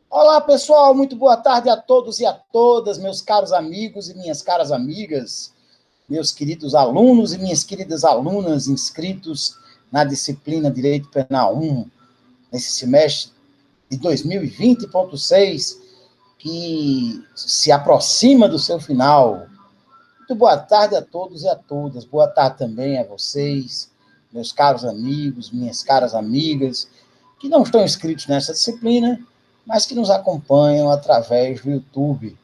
Olá, pessoal, muito boa tarde a todos e a todas, meus caros amigos e minhas caras amigas, meus queridos alunos e minhas queridas alunas inscritos na disciplina Direito Penal 1, nesse semestre de 2020.6, que se aproxima do seu final. Muito boa tarde a todos e a todas, boa tarde também a vocês, meus caros amigos, minhas caras amigas, que não estão inscritos nessa disciplina, mas que nos acompanham através do YouTube.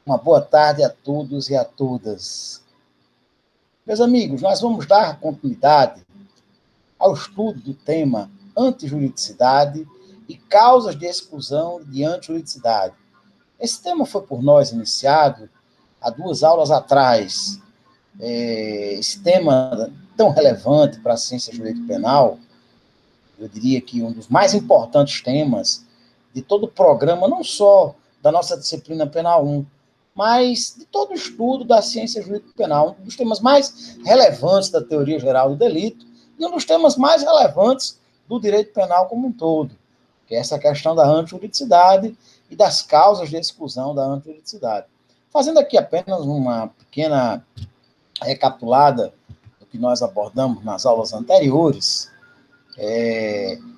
Uma boa tarde a todos e a todas. Meus amigos, nós vamos dar continuidade ao estudo do tema antijuridicidade e causas de exclusão de antijuridicidade. Esse tema foi por nós iniciado há 2 aulas atrás. Esse tema tão relevante para a ciência de direito penal, eu diria que um dos mais importantes temas de todo o programa, não só da nossa disciplina Penal 1, mas de todo o estudo da ciência jurídica penal, um dos temas mais relevantes da teoria geral do delito e um dos temas mais relevantes do direito penal como um todo, que é essa questão da antijuridicidade e das causas de exclusão da antijuridicidade. Fazendo aqui apenas uma pequena recapitulada do que nós abordamos nas aulas anteriores,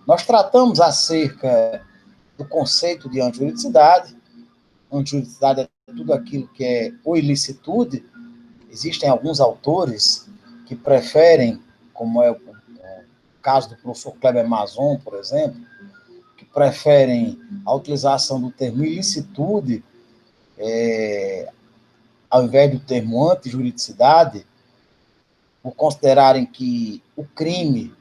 nós tratamos acerca do conceito de antijuridicidade. Antijuridicidade é tudo aquilo que é ou ilicitude. Existem alguns autores que preferem, como é o caso do professor Kleber Mazon, por exemplo, que preferem a utilização do termo ilicitude ao invés do termo antijuridicidade, por considerarem que o crime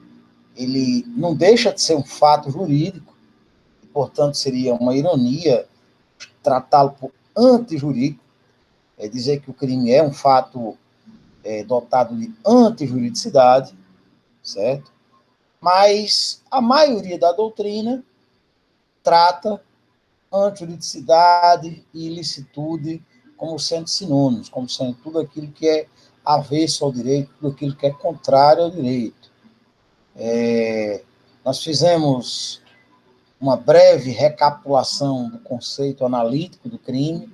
ele não deixa de ser um fato jurídico, e, portanto, seria uma ironia tratá-lo por antijurídico, dizer que o crime é um fato dotado de antijuridicidade, certo? Mas a maioria da doutrina trata antijuridicidade e ilicitude como sendo sinônimos, como sendo tudo aquilo que é avesso ao direito, tudo aquilo que é contrário ao direito. Nós fizemos uma breve recapitulação do conceito analítico do crime.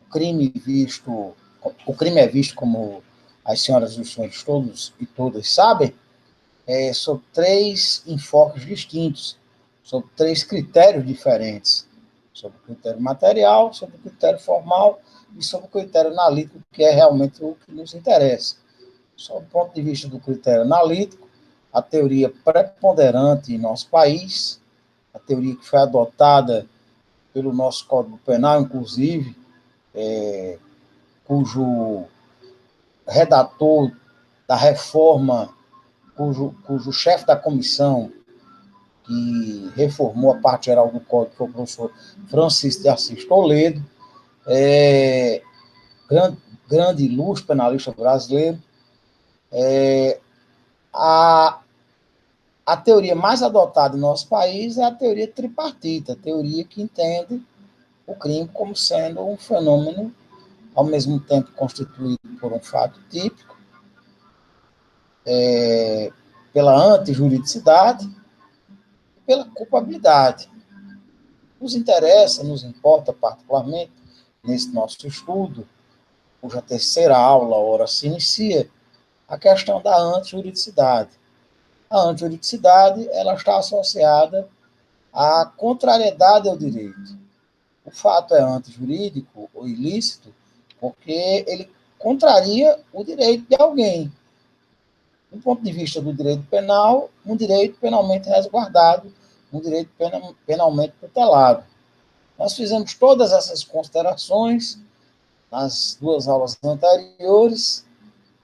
O crime é visto, como as senhoras e os senhores todos e todas sabem, sob 3 enfoques distintos, sob 3 critérios diferentes, sobre o critério material, sobre o critério formal e sobre o critério analítico, que é realmente o que nos interessa. Sob o ponto de vista do critério analítico, a teoria preponderante em nosso país, a teoria que foi adotada pelo nosso Código Penal, inclusive, cujo redator da reforma, cujo chefe da comissão que reformou a parte geral do Código, foi o professor Francisco de Assis Toledo, grande e ilustre penalista brasileiro. A teoria mais adotada em nosso país é a teoria tripartita, a teoria que entende o crime como sendo um fenômeno, ao mesmo tempo constituído por um fato típico, pela antijuridicidade e pela culpabilidade. Nos importa particularmente, nesse nosso estudo, cuja terceira aula, ora, se inicia, a questão da antijuridicidade. A antijuridicidade ela está associada à contrariedade ao direito. O fato é antijurídico ou ilícito porque ele contraria o direito de alguém. Do ponto de vista do direito penal, um direito penalmente resguardado, um direito penalmente tutelado. Nós fizemos todas essas considerações nas 2 aulas anteriores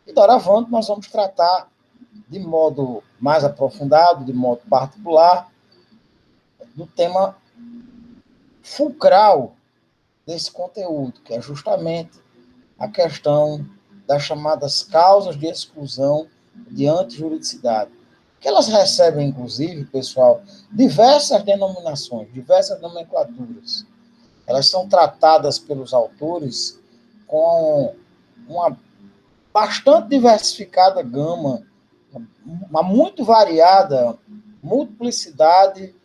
e, doravante, nós vamos tratar de modo mais aprofundado, de modo particular, do tema fulcral desse conteúdo, que é justamente a questão das chamadas causas de exclusão de antijuridicidade, que elas recebem, inclusive, pessoal, diversas denominações, diversas nomenclaturas. Elas são tratadas pelos autores com uma bastante diversificada gama, uma muito variada multiplicidade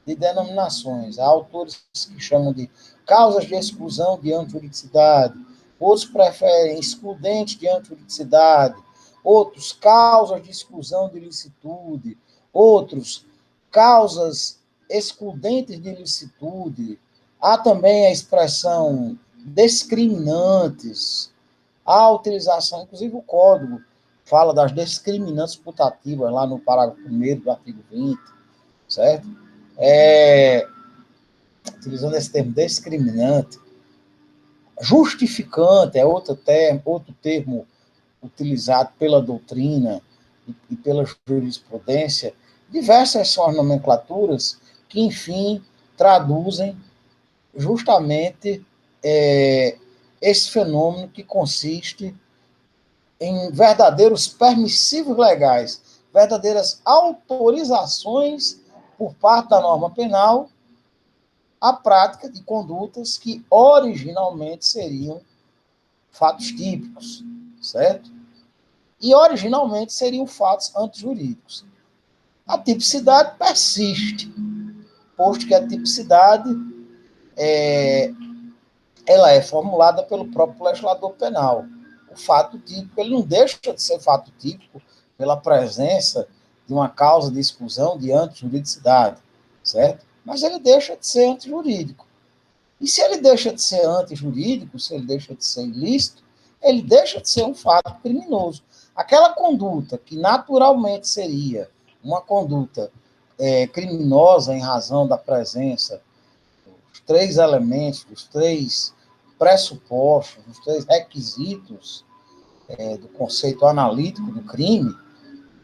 de denominações. Há autores que chamam de causas de exclusão de antijuridicidade, outros preferem excludentes de antijuridicidade, outros causas de exclusão de ilicitude, outros causas excludentes de ilicitude. Há também a expressão discriminantes, a utilização, inclusive o código fala das discriminantes putativas lá no parágrafo 1º do artigo 20, certo? Utilizando esse termo discriminante. Justificante é outro termo utilizado pela doutrina e pela jurisprudência. Diversas são as nomenclaturas que, enfim, traduzem justamente esse fenômeno que consiste em verdadeiros permissivos legais, verdadeiras autorizações por parte da norma penal à prática de condutas que originalmente seriam fatos típicos, certo? E originalmente seriam fatos antijurídicos. A tipicidade persiste, posto que a tipicidade ela é formulada pelo próprio legislador penal. O fato típico, ele não deixa de ser fato típico pela presença de uma causa de exclusão de antijuridicidade, certo? Mas ele deixa de ser antijurídico. E se ele deixa de ser antijurídico, se ele deixa de ser ilícito, ele deixa de ser um fato criminoso. Aquela conduta que naturalmente seria uma conduta criminosa em razão da presença dos 3 elementos, dos 3 pressupostos, dos 3 requisitos do conceito analítico do crime,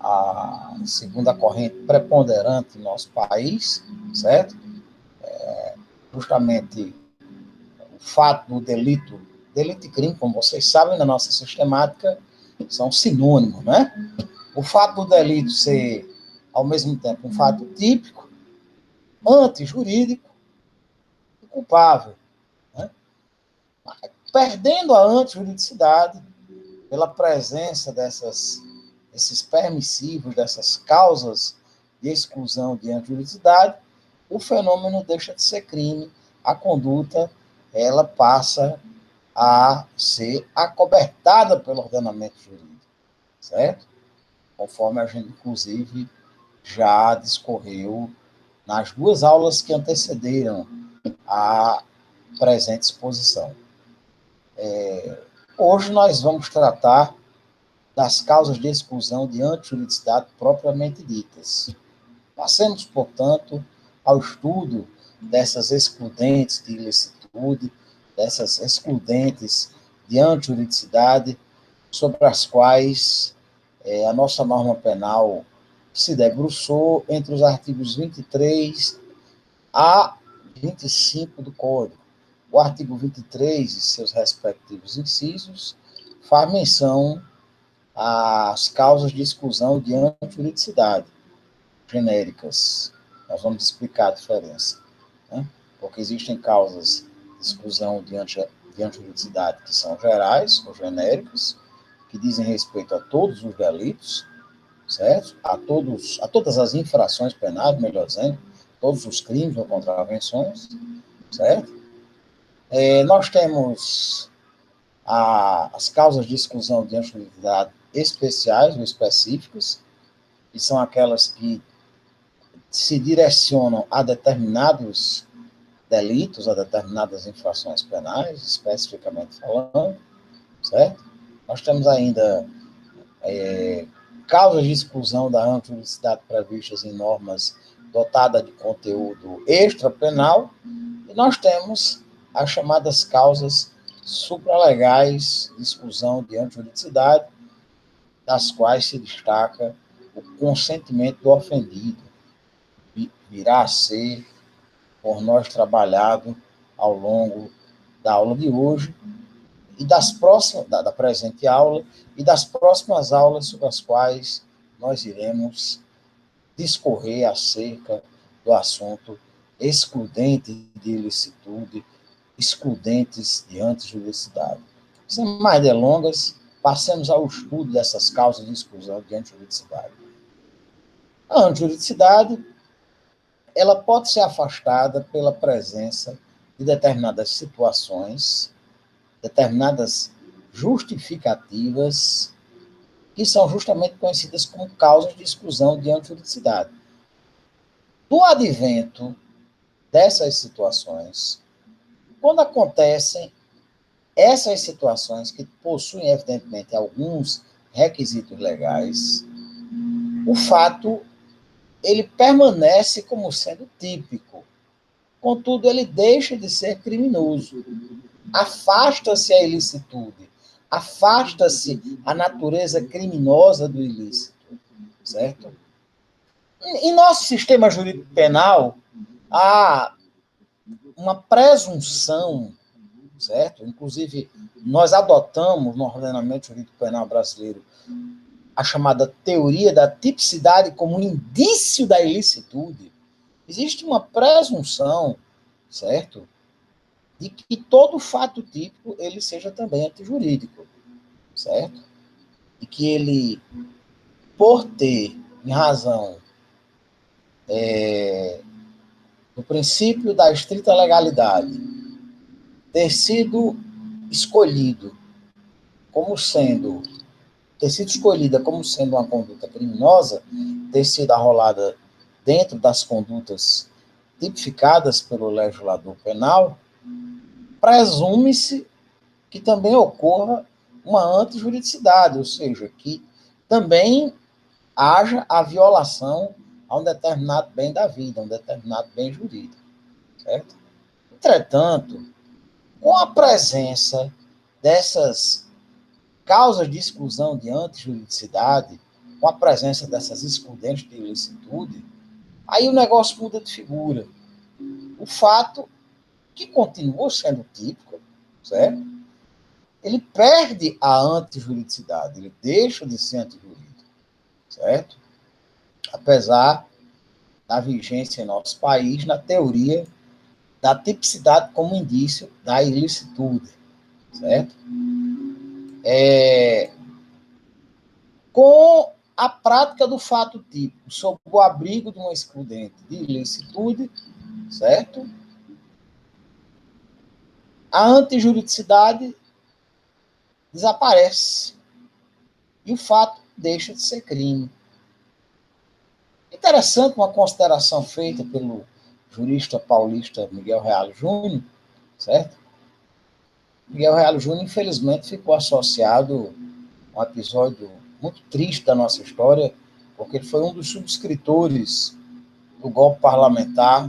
a segunda corrente preponderante no nosso país, certo? Justamente o fato do delito e crime, como vocês sabem, na nossa sistemática, são sinônimos, né? O fato do delito ser, ao mesmo tempo, um fato típico, antijurídico e culpável, né? Perdendo a antijuridicidade pela presença desses permissivos, dessas causas de exclusão de antijuridicidade, o fenômeno deixa de ser crime, a conduta ela passa a ser acobertada pelo ordenamento jurídico, certo? Conforme a gente, inclusive, já discorreu nas 2 aulas que antecederam a presente exposição. Hoje nós vamos tratar das causas de exclusão de antijuridicidade propriamente ditas. Passemos, portanto, ao estudo dessas excludentes de ilicitude, dessas excludentes de antijuridicidade, sobre as quais a nossa norma penal se debruçou entre os artigos 23 a 25 do Código. O artigo 23 e seus respectivos incisos faz menção às causas de exclusão de antijuridicidade genéricas. Nós vamos explicar a diferença, né? Porque existem causas de exclusão de antijuridicidade que são gerais ou genéricas, que dizem respeito a todos os delitos, certo? A todas as infrações penais, melhor dizendo, todos os crimes ou contravenções, certo? Nós temos as causas de exclusão de antijuridicidade especiais ou específicas, que são aquelas que se direcionam a determinados delitos, a determinadas infrações penais, especificamente falando, certo? Nós temos ainda causas de exclusão da antijuridicidade previstas em normas dotadas de conteúdo extrapenal, e nós temos as chamadas causas supralegais de exclusão de antijuridicidade, das quais se destaca o consentimento do ofendido, virá a ser por nós trabalhado ao longo da aula de hoje e da presente aula e das próximas aulas sobre as quais nós iremos discorrer acerca do assunto excludente de ilicitude, excludentes de antijuridicidade. Sem mais delongas, passemos ao estudo dessas causas de exclusão de antijuridicidade. A antijuridicidade ela pode ser afastada pela presença de determinadas situações, determinadas justificativas, que são justamente conhecidas como causas de exclusão de antijuridicidade. Do advento dessas situações, quando acontecem essas situações que possuem, evidentemente, alguns requisitos legais, o fato ele permanece como sendo típico. Contudo, ele deixa de ser criminoso. Afasta-se a ilicitude, afasta-se a natureza criminosa do ilícito, certo? Em nosso sistema jurídico penal, há uma presunção, certo? Inclusive, nós adotamos no ordenamento jurídico penal brasileiro a chamada teoria da tipicidade como indício da ilicitude. Existe uma presunção, certo? De que todo fato típico ele seja também antijurídico, certo? E que ele, por ter, em razão do princípio da estrita legalidade, ter sido escolhido como sendo, ter sido escolhida como sendo uma conduta criminosa, ter sido arrolada dentro das condutas tipificadas pelo legislador penal, presume-se que também ocorra uma antijuridicidade, ou seja, que também haja a violação a um determinado bem da vida, a um determinado bem jurídico, certo? Entretanto, com a presença dessas causas de exclusão de antijuridicidade, com a presença dessas excludentes de ilicitude, aí o negócio muda de figura. O fato que continuou sendo típico, certo? Ele perde a antijuridicidade, ele deixa de ser antijurídico, certo? Apesar da vigência em nosso país na teoria da tipicidade como indício da ilicitude, certo? Com a prática do fato típico, sob o abrigo de uma excludente de ilicitude, certo? A antijuridicidade desaparece e o fato deixa de ser crime. Interessante uma consideração feita pelo jurista paulista Miguel Reale Júnior, certo? Miguel Reale Júnior, infelizmente, ficou associado a um episódio muito triste da nossa história, porque ele foi um dos subscritores do golpe parlamentar,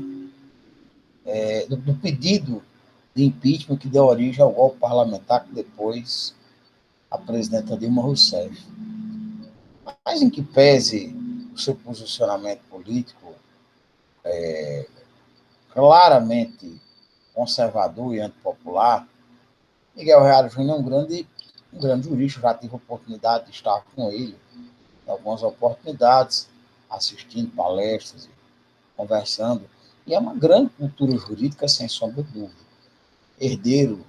do pedido de impeachment que deu origem ao golpe parlamentar que depois a presidenta Dilma Rousseff. Mas em que pese o seu posicionamento político claramente conservador e antipopular, Miguel Reale Júnior é um grande jurista. Já tive a oportunidade de estar com ele em algumas oportunidades, assistindo palestras, conversando, e é uma grande cultura jurídica, sem sombra de dúvida. Herdeiro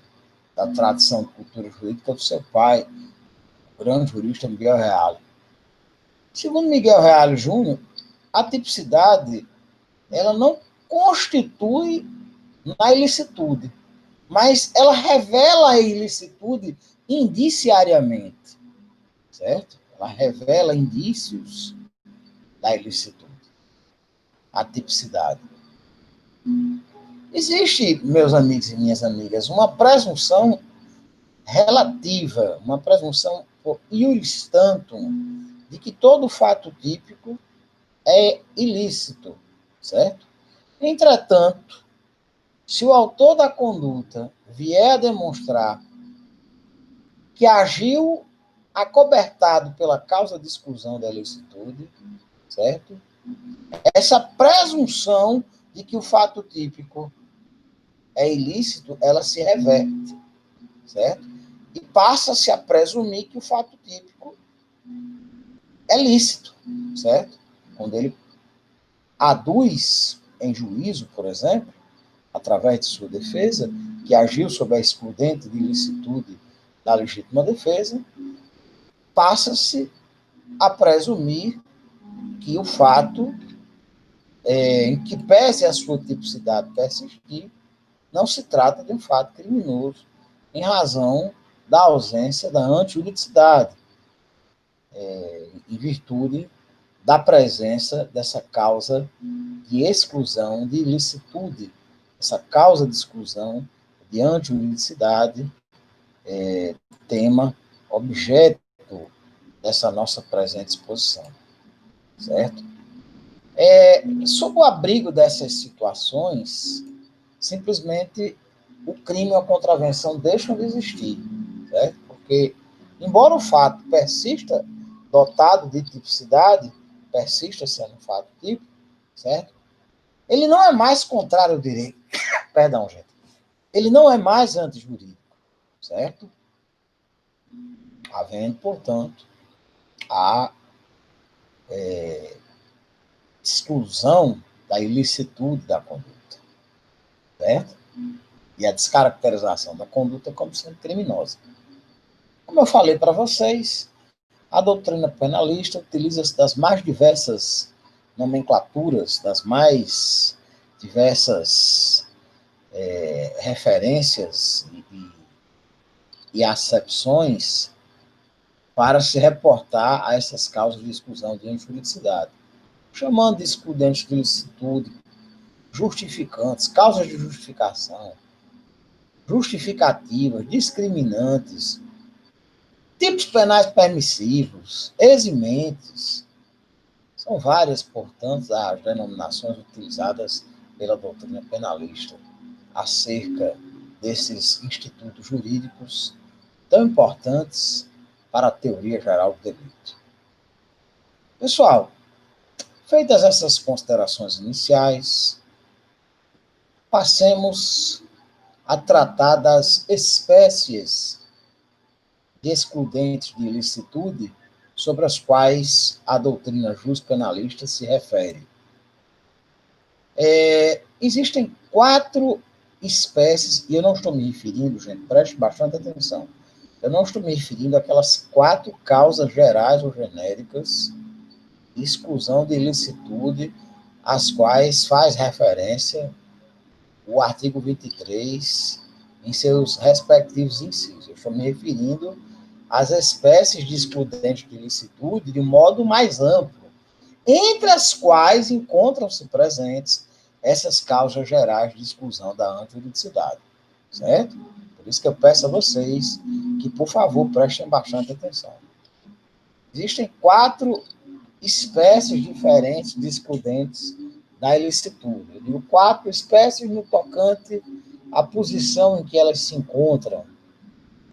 da tradição de cultura jurídica do seu pai, o grande jurista Miguel Reale. Segundo Miguel Reale Júnior, a tipicidade ela não constitui na ilicitude, mas ela revela a ilicitude indiciariamente, certo? Ela revela indícios da ilicitude, a tipicidade. Existe, meus amigos e minhas amigas, uma presunção relativa, uma presunção por iuris tantum, de que todo fato típico é ilícito, certo? Entretanto, se o autor da conduta vier a demonstrar que agiu acobertado pela causa de exclusão da ilicitude, certo? Essa presunção de que o fato típico é ilícito, ela se reverte, certo? E passa-se a presumir que o fato típico é lícito, certo? Quando ele aduz em juízo, por exemplo, através de sua defesa, que agiu sob a excludente de ilicitude da legítima defesa, passa-se a presumir que o fato em que pese a sua tipicidade persistir, não se trata de um fato criminoso, em razão da ausência da antijuridicidade, em virtude da presença dessa causa de exclusão, de ilicitude, essa causa de exclusão, de antijuridicidade, tema, objeto dessa nossa presente exposição, certo? Sob o abrigo dessas situações, simplesmente o crime ou a contravenção deixam de existir, certo? Porque, embora o fato persista dotado de tipicidade, persista sendo um fato típico, certo? Ele não é mais contrário ao direito. Perdão, gente. Ele não é mais antijurídico, certo? Havendo, portanto, a exclusão da ilicitude da conduta, certo? E a descaracterização da conduta como sendo criminosa. Como eu falei para vocês, a doutrina penalista utiliza-se das mais diversas nomenclaturas, das mais diversas referências e acepções para se reportar a essas causas de exclusão de infelicidade, chamando de excludentes de ilicitude, justificantes, causas de justificação, justificativas, discriminantes, tipos penais permissivos, eximentes. São várias, portanto, as denominações utilizadas pela doutrina penalista acerca desses institutos jurídicos tão importantes para a teoria geral do direito. Pessoal, feitas essas considerações iniciais, passemos a tratar das espécies de excludentes de ilicitude sobre as quais a doutrina juspenalista se refere. Existem 4 espécies, e eu não estou me referindo, gente, preste bastante atenção, eu não estou me referindo àquelas 4 causas gerais ou genéricas de exclusão de ilicitude, às quais faz referência o artigo 23 em seus respectivos incisos. Eu estou me referindo às espécies de excludentes de ilicitude de um modo mais amplo, entre as quais encontram-se presentes essas causas gerais de exclusão da antijuridicidade, certo? Por isso que eu peço a vocês que, por favor, prestem bastante atenção. Existem 4 espécies diferentes de excludentes da ilicitude. Eu digo 4 espécies no tocante à posição em que elas se encontram,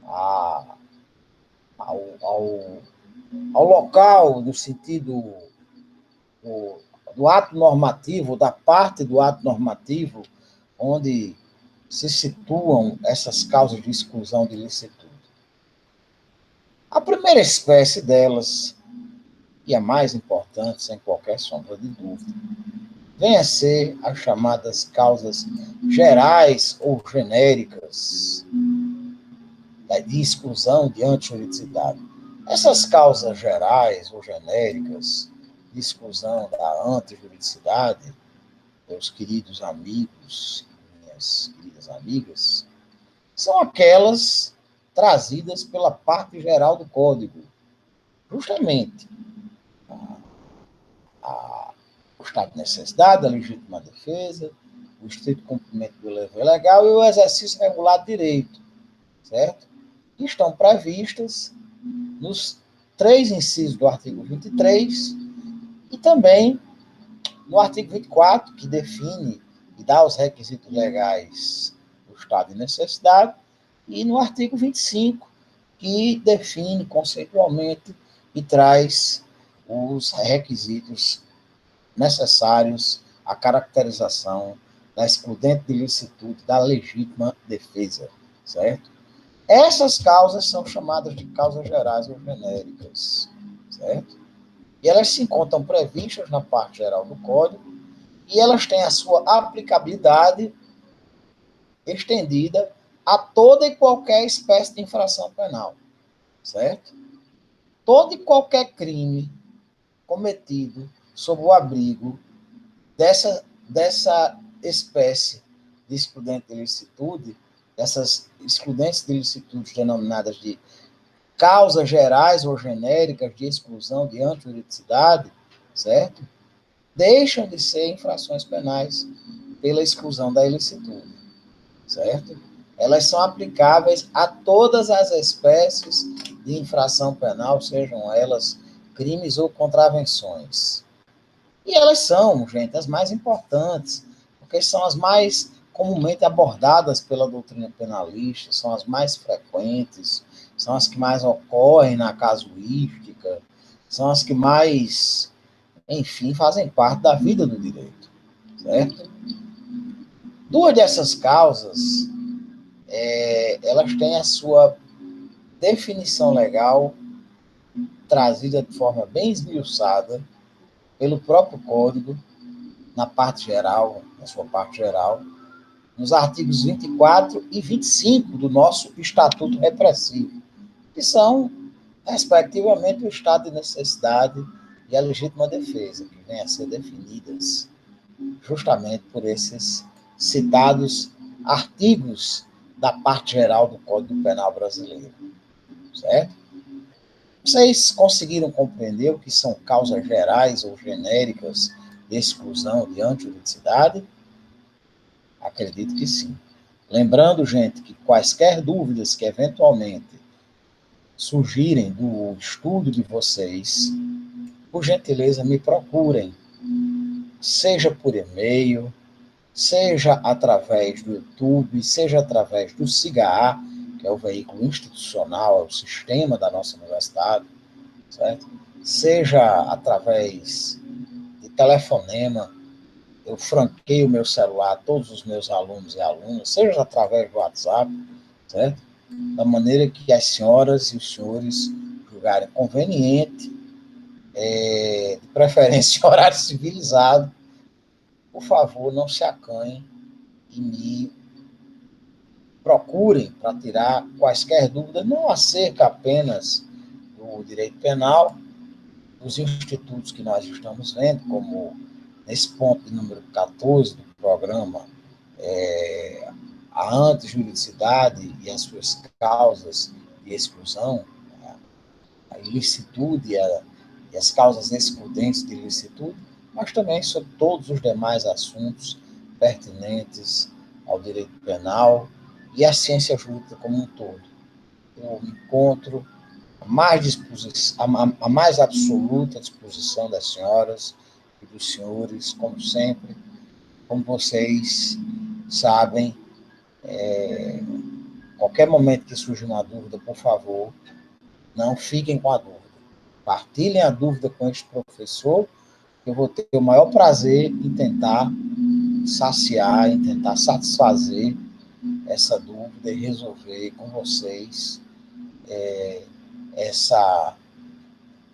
ao local, no sentido do ato normativo, da parte do ato normativo, onde se situam essas causas de exclusão de ilicitude. A primeira espécie delas, e a mais importante, sem qualquer sombra de dúvida, vem a ser as chamadas causas gerais ou genéricas de exclusão de antijuridicidade. Essas causas gerais ou genéricas de exclusão da antijuridicidade, meus queridos amigos, minhas queridas amigas, são aquelas trazidas pela parte geral do Código, justamente o estado de necessidade, a legítima defesa, o estrito cumprimento do dever legal e o exercício regular de direito, certo? Que estão previstas nos 3 incisos do artigo 23 e também no artigo 24, que define e dá os requisitos legais do estado de necessidade, e no artigo 25, que define conceitualmente e traz os requisitos necessários à caracterização da excludente de ilicitude da legítima defesa, certo? Essas causas são chamadas de causas gerais ou genéricas, certo? E elas se encontram previstas na parte geral do Código e elas têm a sua aplicabilidade estendida a toda e qualquer espécie de infração penal, certo? Todo e qualquer crime cometido sob o abrigo dessa espécie de excludente de ilicitude, dessas excludentes de ilicitude denominadas de causas gerais ou genéricas de exclusão de antijuridicidade, certo? Deixam de ser infrações penais pela exclusão da ilicitude, certo? Elas são aplicáveis a todas as espécies de infração penal, sejam elas crimes ou contravenções. E elas são, gente, as mais importantes, porque são as mais comumente abordadas pela doutrina penalista, são as mais frequentes, são as que mais ocorrem na casuística, são as que mais, enfim, fazem parte da vida do direito, certo? Duas dessas causas, elas têm a sua definição legal trazida de forma bem esmiuçada pelo próprio Código, na parte geral, na sua parte geral, nos artigos 24 e 25 do nosso Estatuto Repressivo, que são, respectivamente, o estado de necessidade e a legítima defesa, que vêm a ser definidas justamente por esses citados artigos da parte geral do Código Penal brasileiro, certo? Vocês conseguiram compreender o que são causas gerais ou genéricas de exclusão de antijuridicidade? Acredito que sim. Lembrando, gente, que quaisquer dúvidas que eventualmente surgirem do estudo de vocês, por gentileza, me procurem, seja por e-mail, seja através do YouTube, seja através do SIGA, que é o veículo institucional, é o sistema da nossa universidade, certo? Seja através de telefonema, eu franqueio o meu celular a todos os meus alunos e alunas, seja através do WhatsApp, certo? Da maneira que as senhoras e os senhores julgarem conveniente, de preferência em horário civilizado, por favor, não se acanhem e me procurem para tirar quaisquer dúvidas, não acerca apenas do direito penal, dos institutos que nós estamos vendo, como nesse ponto de número 14 do programa, a antijuridicidade e as suas causas de exclusão, a ilicitude e as causas excludentes de ilicitude, mas também sobre todos os demais assuntos pertinentes ao direito penal e à ciência jurídica como um todo. Eu encontro a mais absoluta disposição das senhoras e dos senhores, como sempre. Como vocês sabem, qualquer momento que surja uma dúvida, por favor, não fiquem com a dúvida. Partilhem a dúvida com este professor, eu vou ter o maior prazer em tentar saciar, em tentar satisfazer essa dúvida e resolver com vocês essa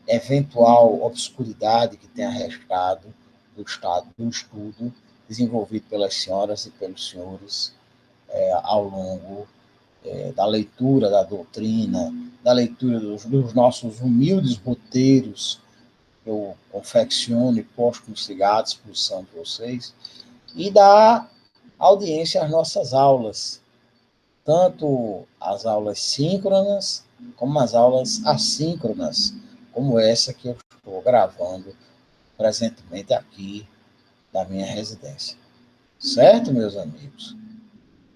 eventual obscuridade que tenha restado do estudo desenvolvido pelas senhoras e pelos senhores ao longo da leitura da doutrina, da leitura dos nossos humildes roteiros que eu confecciono e posto no SIGA à disposição de vocês, e da audiência às nossas aulas, tanto as aulas síncronas como as aulas assíncronas, como essa que eu estou gravando presentemente aqui da minha residência. Certo, meus amigos?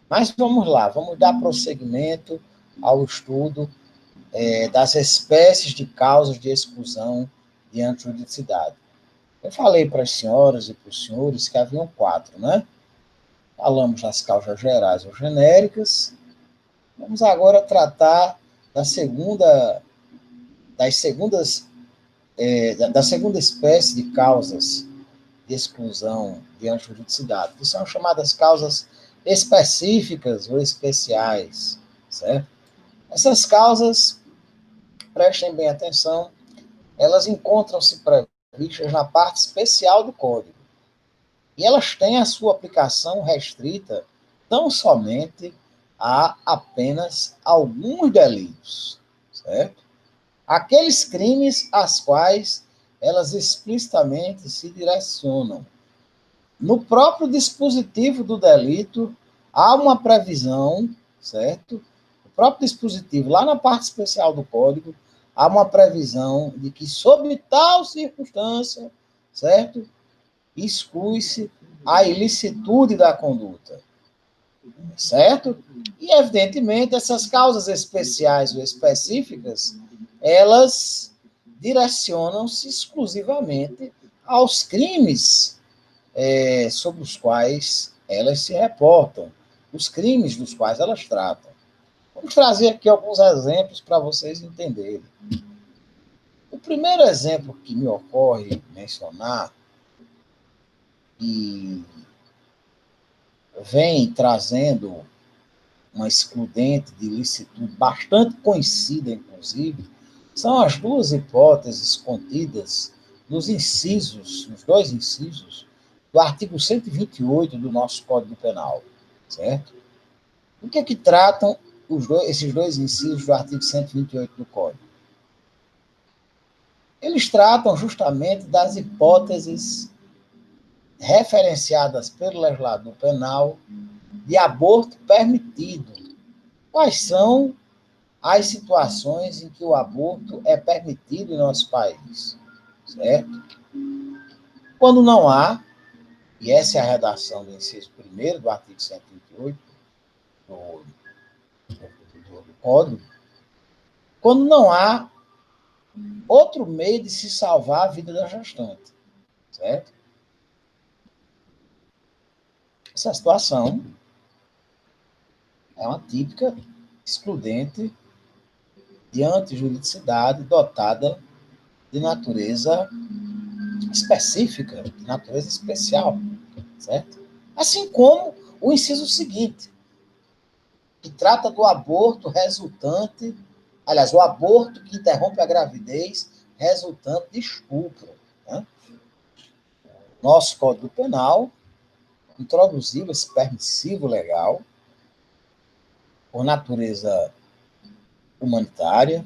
Mas vamos lá, vamos dar prosseguimento ao estudo das espécies de causas de exclusão de antijuridicidade. Eu falei para as senhoras e para os senhores que haviam 4, né? Falamos das causas gerais ou genéricas. Vamos agora tratar da segunda espécie de causas de exclusão de antijuridicidade, que são chamadas causas específicas ou especiais, certo? Essas causas, prestem bem atenção, elas encontram-se previstas na parte especial do Código. E elas têm a sua aplicação restrita tão somente a apenas alguns delitos, certo? Aqueles crimes às quais elas explicitamente se direcionam. no próprio dispositivo do delito, há uma previsão, certo? O próprio dispositivo, lá na parte especial do Código, há uma previsão de que, sob tal circunstância, certo? Exclui-se a ilicitude da conduta, certo? E, evidentemente, essas causas especiais ou específicas, elas direcionam-se exclusivamente aos crimes sobre os quais elas se reportam, os crimes dos quais elas tratam. Vamos trazer aqui alguns exemplos para vocês entenderem. O primeiro exemplo que me ocorre mencionar, e vem trazendo uma excludente de ilicitude bastante conhecida, inclusive, são as duas hipóteses contidas nos incisos, nos dois incisos, do artigo 128 do nosso Código Penal, certo? O que é que tratam esses dois incisos do artigo 128 do Código? Eles tratam justamente das hipóteses referenciadas pelo legislador penal de aborto permitido. Quais são as situações em que o aborto é permitido em nosso país, certo? Quando não há, e essa é a redação do inciso 1º do artigo 128 do Código, quando não há outro meio de se salvar a vida da gestante, certo? Essa situação é uma típica excludente de antijuridicidade dotada de natureza específica, de natureza especial, certo? Assim como o inciso seguinte, que trata do aborto resultante, aliás, o aborto que interrompe a gravidez resultante de estupro, né? Nosso Código Penal introduziu esse permissivo legal por natureza humanitária,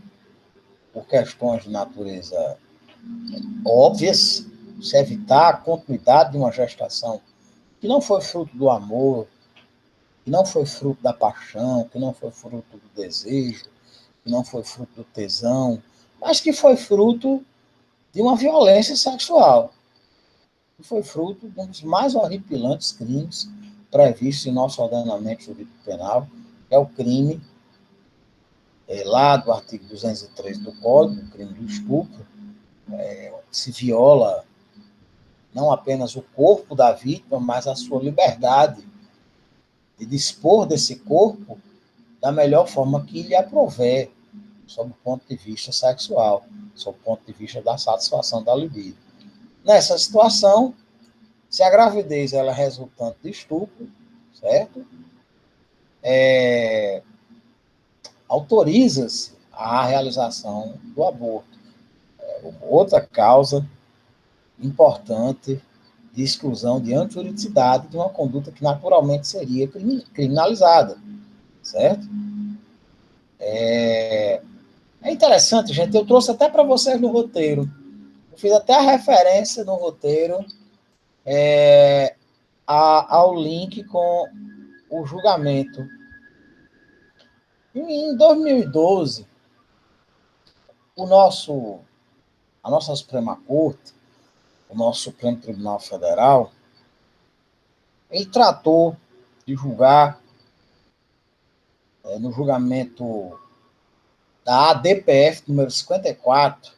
por questões de natureza óbvias, se evitar a continuidade de uma gestação que não foi fruto do amor, que não foi fruto da paixão, que não foi fruto do desejo, que não foi fruto do tesão, mas que foi fruto de uma violência sexual, que foi fruto de um dos mais horripilantes crimes previstos em nosso ordenamento jurídico penal, que é o crime lá do artigo 203 do Código, o crime do estupro, se viola não apenas o corpo da vítima, mas a sua liberdade de dispor desse corpo da melhor forma que lhe aprouver, sob o ponto de vista sexual, sob o ponto de vista da satisfação da libido. Nessa situação, se a gravidez ela é resultante de estupro, certo? Autoriza-se a realização do aborto. Outra causa importante de exclusão de antijuridicidade de uma conduta que naturalmente seria criminalizada, certo? É interessante, gente, eu trouxe até para vocês no roteiro, eu fiz até a referência no roteiro ao link com o julgamento. Em 2012, a nossa Suprema Corte, o nosso Supremo Tribunal Federal, ele tratou de julgar no julgamento da ADPF número 54.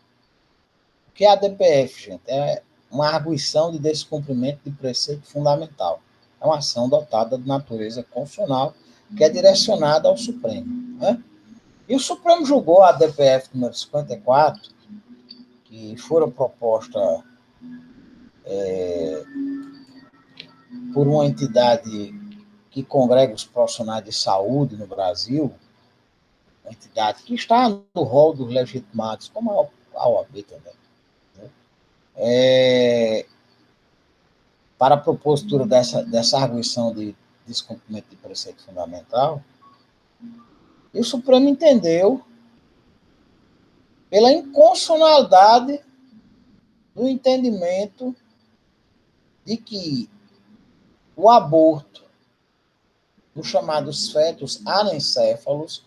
O que é a ADPF, gente? É uma arguição de descumprimento de preceito fundamental. É uma ação dotada de natureza constitucional que é direcionada ao Supremo, né? E o Supremo julgou a ADPF número 54, que foram propostas por uma entidade que congrega os profissionais de saúde no Brasil, uma entidade que está no rol dos legitimados, como a OAB também, né? Para a propositura dessa arguição de descumprimento de preceito fundamental, e o Supremo entendeu pela inconstitucionalidade do entendimento de que o aborto nos chamados fetos anencéfalos.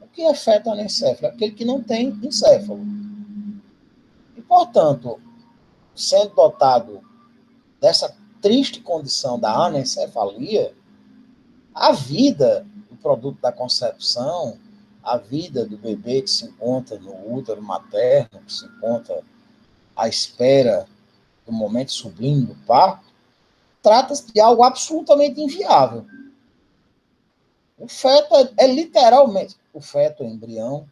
O que é feto anencéfalo? Aquele que não tem encéfalo. E, portanto, sendo dotado dessa triste condição da anencefalia, a vida do produto da concepção, a vida do bebê que se encontra no útero materno, que se encontra à espera do momento sublime do parto, trata-se de algo absolutamente inviável. O feto é literalmente, o feto, o embrião.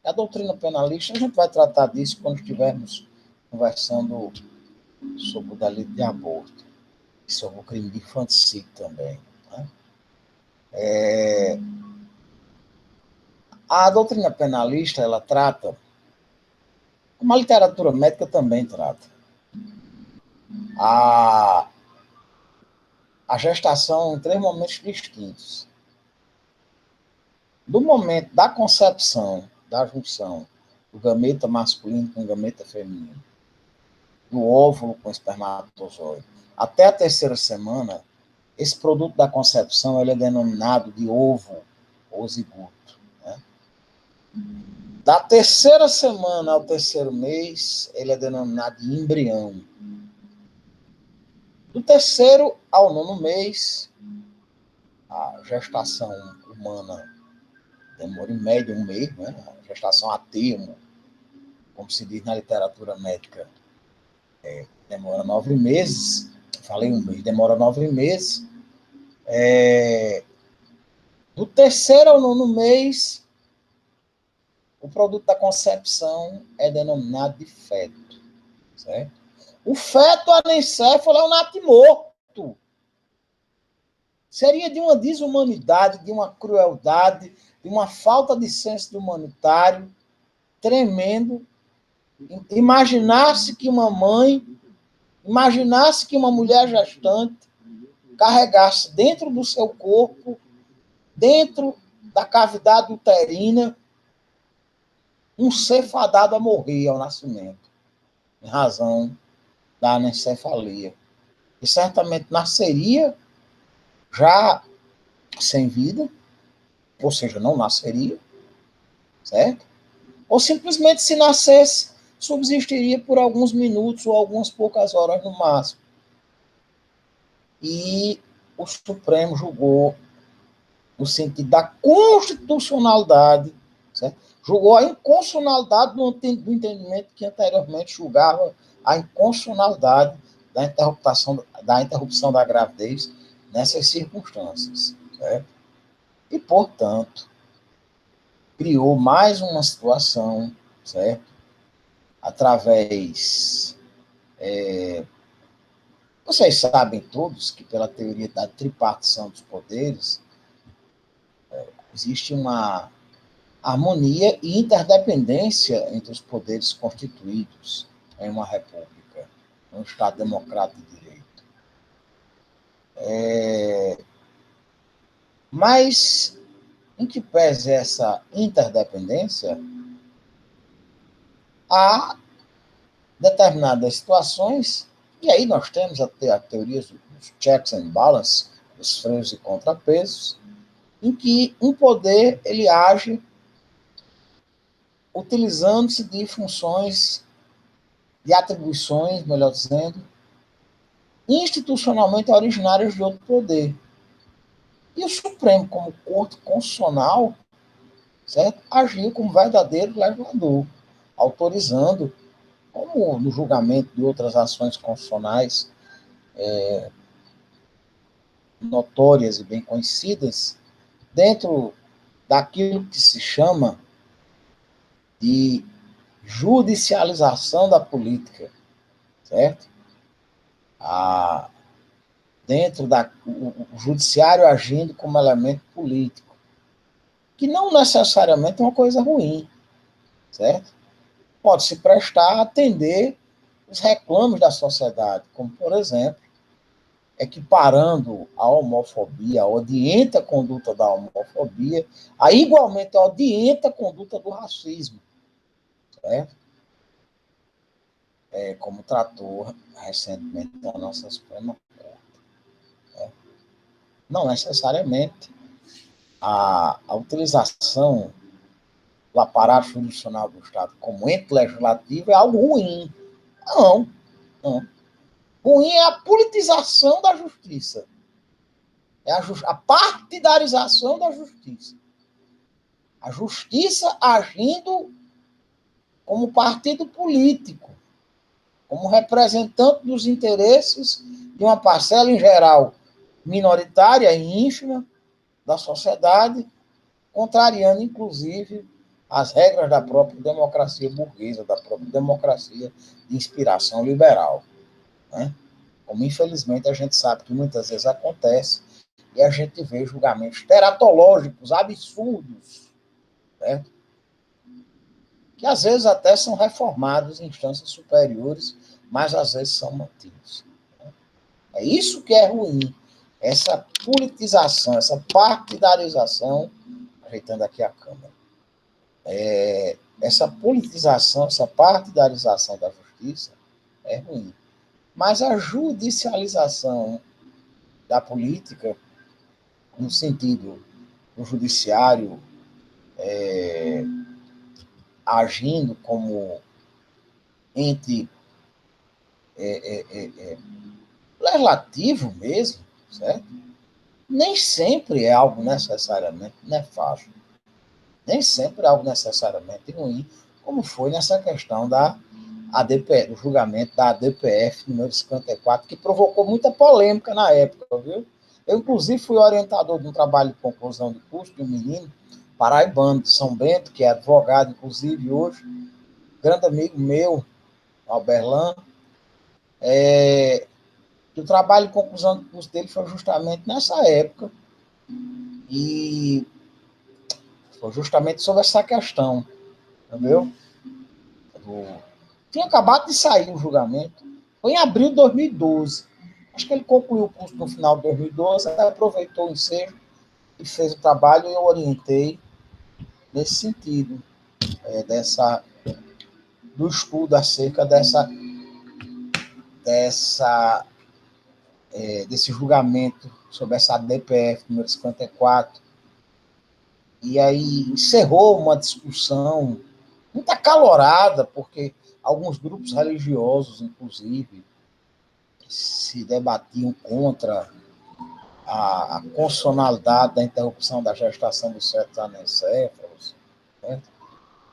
A doutrina penalista, a gente vai tratar disso quando estivermos conversando sobre o delito de aborto, e sobre o crime de infanticídio também. Né? A doutrina penalista, ela trata, como a literatura médica também trata, a, a gestação em 3 momentos distintos. Do momento da concepção, da junção do gameta masculino com o gameta feminino, do óvulo com o espermatozoide, até a 3ª semana, esse produto da concepção ele é denominado de ovo ou zigoto. Né? Da 3ª semana ao 3º mês, ele é denominado de embrião. Do 3º ao 9º mês, a gestação humana demora em média 1 mês, né? A gestação a termo, como se diz na literatura médica, demora 9 meses. Falei 1 mês, demora 9 meses. Do 3º ao 9º mês, o produto da concepção é denominado de feto. Certo? O feto anencéfalo é um natimorto. Seria de uma desumanidade, de uma crueldade, de uma falta de senso humanitário tremendo. Imaginasse que uma mãe, imaginasse que uma mulher gestante carregasse dentro do seu corpo, dentro da cavidade uterina, um ser fadado a morrer ao nascimento, em razão da anencefalia. E certamente nasceria já sem vida, ou seja, não nasceria, certo? Ou simplesmente, se nascesse, subsistiria por alguns minutos ou algumas poucas horas no máximo. E o Supremo julgou no sentido da constitucionalidade, certo? Julgou a inconstitucionalidade do entendimento que anteriormente julgava a inconstitucionalidade da interrupção da gravidez nessas circunstâncias, certo? E, portanto, criou mais uma situação, certo? Através... vocês sabem todos que, pela teoria da tripartição dos poderes, existe uma harmonia e interdependência entre os poderes constituídos em uma república, em um Estado democrático de direito. Mas, em que pese essa interdependência, há determinadas situações, e aí nós temos a teoria dos checks and balances, dos freios e contrapesos, em que um poder ele age utilizando-se de funções, de atribuições, melhor dizendo, institucionalmente originárias de outro poder. E o Supremo, como Corte Constitucional, certo, agiu como verdadeiro legislador, autorizando, como no julgamento de outras ações constitucionais notórias e bem conhecidas, dentro daquilo que se chama de judicialização da política, certo? Dentro o judiciário agindo como elemento político, que não necessariamente é uma coisa ruim, certo? Pode se prestar a atender os reclames da sociedade, como, por exemplo, equiparando a homofobia, a odienta conduta da homofobia, a igualmente a odienta conduta do racismo, certo? Como tratou recentemente a nossa Suprema Corte. não necessariamente a utilização do aparato jurisdicional do Estado como ente legislativo é algo ruim. Não, não. Ruim é a politização da justiça. É a partidarização da justiça. A justiça agindo como partido político, como representante dos interesses de uma parcela, em geral, minoritária e ínfima da sociedade, contrariando, inclusive, as regras da própria democracia burguesa, da própria democracia de inspiração liberal. Né? Como, infelizmente, a gente sabe que muitas vezes acontece, e a gente vê julgamentos teratológicos, absurdos, certo? Que às vezes até são reformados em instâncias superiores, mas às vezes são mantidos. É isso que é ruim, essa politização, essa partidarização, ajeitando aqui a câmera, essa politização, essa partidarização da justiça é ruim. Mas a judicialização da política, no sentido do judiciário agindo como ente legislativo mesmo, certo? Nem sempre é algo necessariamente nefasto. Nem sempre é algo necessariamente ruim, como foi nessa questão da ADPF, do julgamento da ADPF número 54, que provocou muita polêmica na época, viu? Eu, inclusive, fui orientador de um trabalho de conclusão de curso de um menino paraibano de São Bento, que é advogado, inclusive, hoje, grande amigo meu, Alberlan. O trabalho de conclusão de curso dele foi justamente nessa época, e foi justamente sobre essa questão, entendeu? Tinha acabado de sair o julgamento, foi em abril de 2012. Acho que ele concluiu o curso no final de 2012, aproveitou o ensejo e fez o trabalho, e eu orientei nesse sentido, do estudo acerca desse julgamento sobre essa DPF número 54. E aí encerrou uma discussão muito acalorada, porque alguns grupos religiosos, inclusive, se debatiam contra a constitucionalidade da interrupção da gestação dos fetos anencéfalos. Né?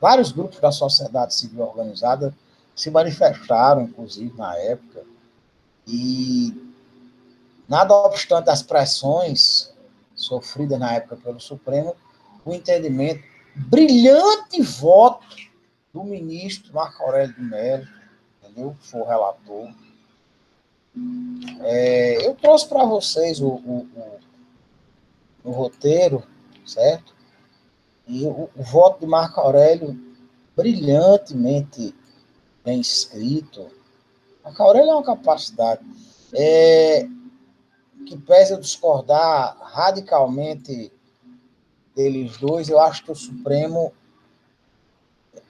Vários grupos da sociedade civil organizada se manifestaram, inclusive, na época, e, nada obstante as pressões sofridas na época pelo Supremo, o entendimento, brilhante voto do ministro Marco Aurélio de Mello, entendeu? Que foi o relator. Eu trouxe para vocês o roteiro, certo? E o voto de Marco Aurélio, brilhantemente bem escrito. Marco Aurélio é uma capacidade. Que pese eu discordar radicalmente deles dois, eu acho que o Supremo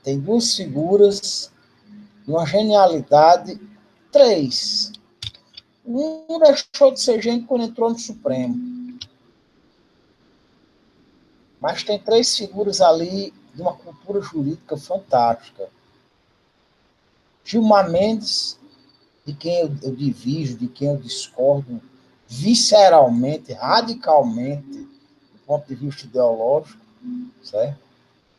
tem duas figuras, uma genialidade, três. Um deixou de ser gente quando entrou no Supremo. Mas tem três figuras ali de uma cultura jurídica fantástica. Gilmar Mendes, de quem eu divido, de quem eu discordo visceralmente, radicalmente, do ponto de vista ideológico, certo?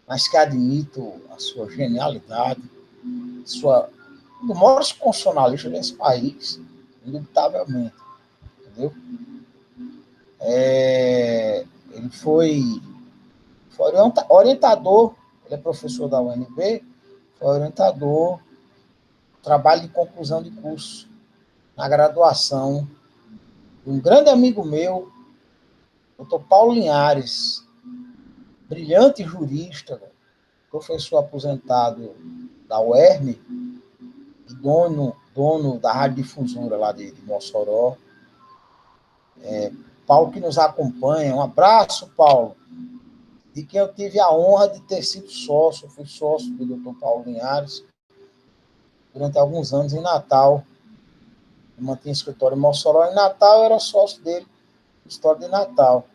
Mas que admito a sua genialidade, um dos maiores constitucionalistas desse país, indubitavelmente, entendeu? Ele foi orientador, ele é professor da UNB, foi orientador, trabalho de conclusão de curso, na graduação, de um grande amigo meu, Dr. Paulo Linhares, brilhante jurista, professor aposentado da UERN, e dono da radiodifusora lá de Mossoró. Paulo, que nos acompanha, um abraço, Paulo, de quem eu tive a honra de ter sido sócio, fui sócio do Dr. Paulo Linhares durante alguns anos em Natal. Eu mantinha escritório em Mossoró, em Natal eu era sócio dele, História de Natal.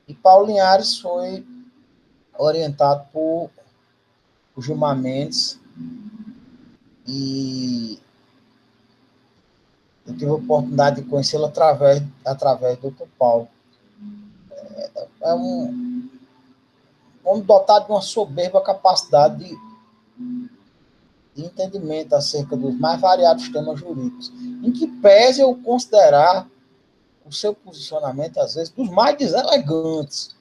E Paulo Linhares foi orientado por Gilmar Mendes, e eu tive a oportunidade de conhecê-lo através do Dr. Paulo. É um homem dotado de uma soberba capacidade de entendimento acerca dos mais variados temas jurídicos, em que pese eu considerar o seu posicionamento, às vezes, dos mais deselegantes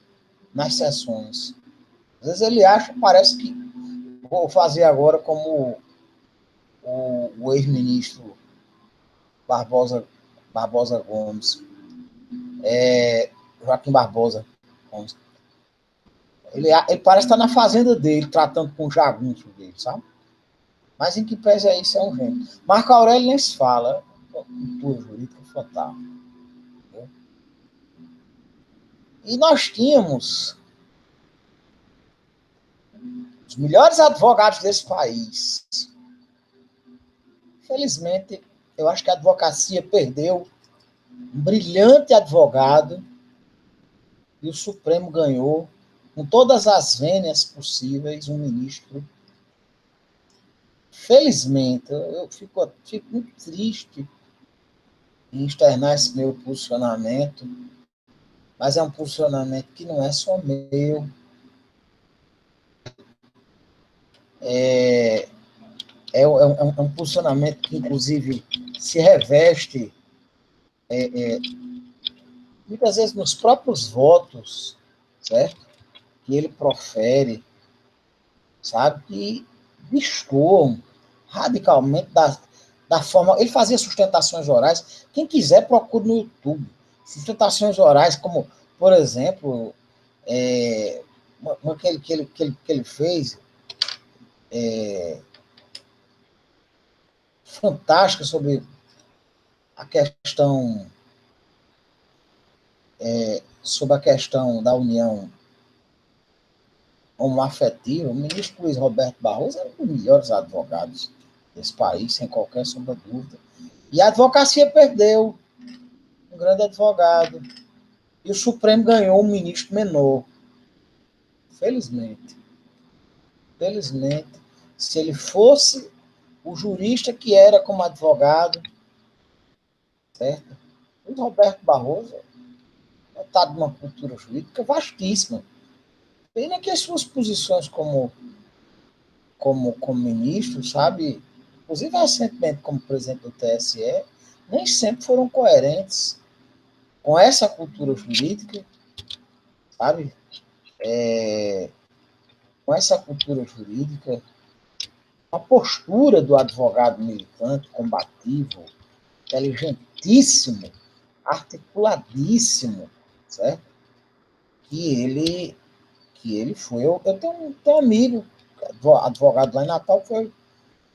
nas sessões. Às vezes ele acha, parece que vou fazer agora como o ex-ministro Barbosa Gomes, Joaquim Barbosa Gomes. Ele parece estar na fazenda dele, tratando com o jagunço dele, sabe? Mas em que pese é isso, é um gênio. Marco Aurélio nem se fala, cultura jurídica fantástica. E nós tínhamos os melhores advogados desse país. Infelizmente, eu acho que a advocacia perdeu um brilhante advogado e o Supremo ganhou, com todas as vênias possíveis, um ministro. Felizmente, eu fico muito triste em externar esse meu posicionamento, mas é um posicionamento que não é só meu. É um posicionamento que, inclusive, se reveste muitas vezes nos próprios votos, certo? Que ele profere, sabe? Que destoam radicalmente da forma. Ele fazia sustentações orais. Quem quiser, procure no YouTube. Sustentações orais, como, por exemplo, uma que ele fez, fantástica, sobre a questão da união homoafetiva. O ministro Luiz Roberto Barroso era um dos melhores advogados desse país, sem qualquer sombra de dúvida. E a advocacia perdeu um grande advogado. E o Supremo ganhou um ministro menor. Felizmente. Felizmente. Se ele fosse o jurista que era como advogado, certo? O Roberto Barroso é dotado de uma cultura jurídica vastíssima. Pena que as suas posições como ministro, sabe, inclusive recentemente como presidente do TSE, nem sempre foram coerentes com essa cultura jurídica, sabe? Com essa cultura jurídica, a postura do advogado militante, combativo, inteligentíssimo, articuladíssimo, certo? Que ele foi. Eu tenho um amigo, advogado lá em Natal, que foi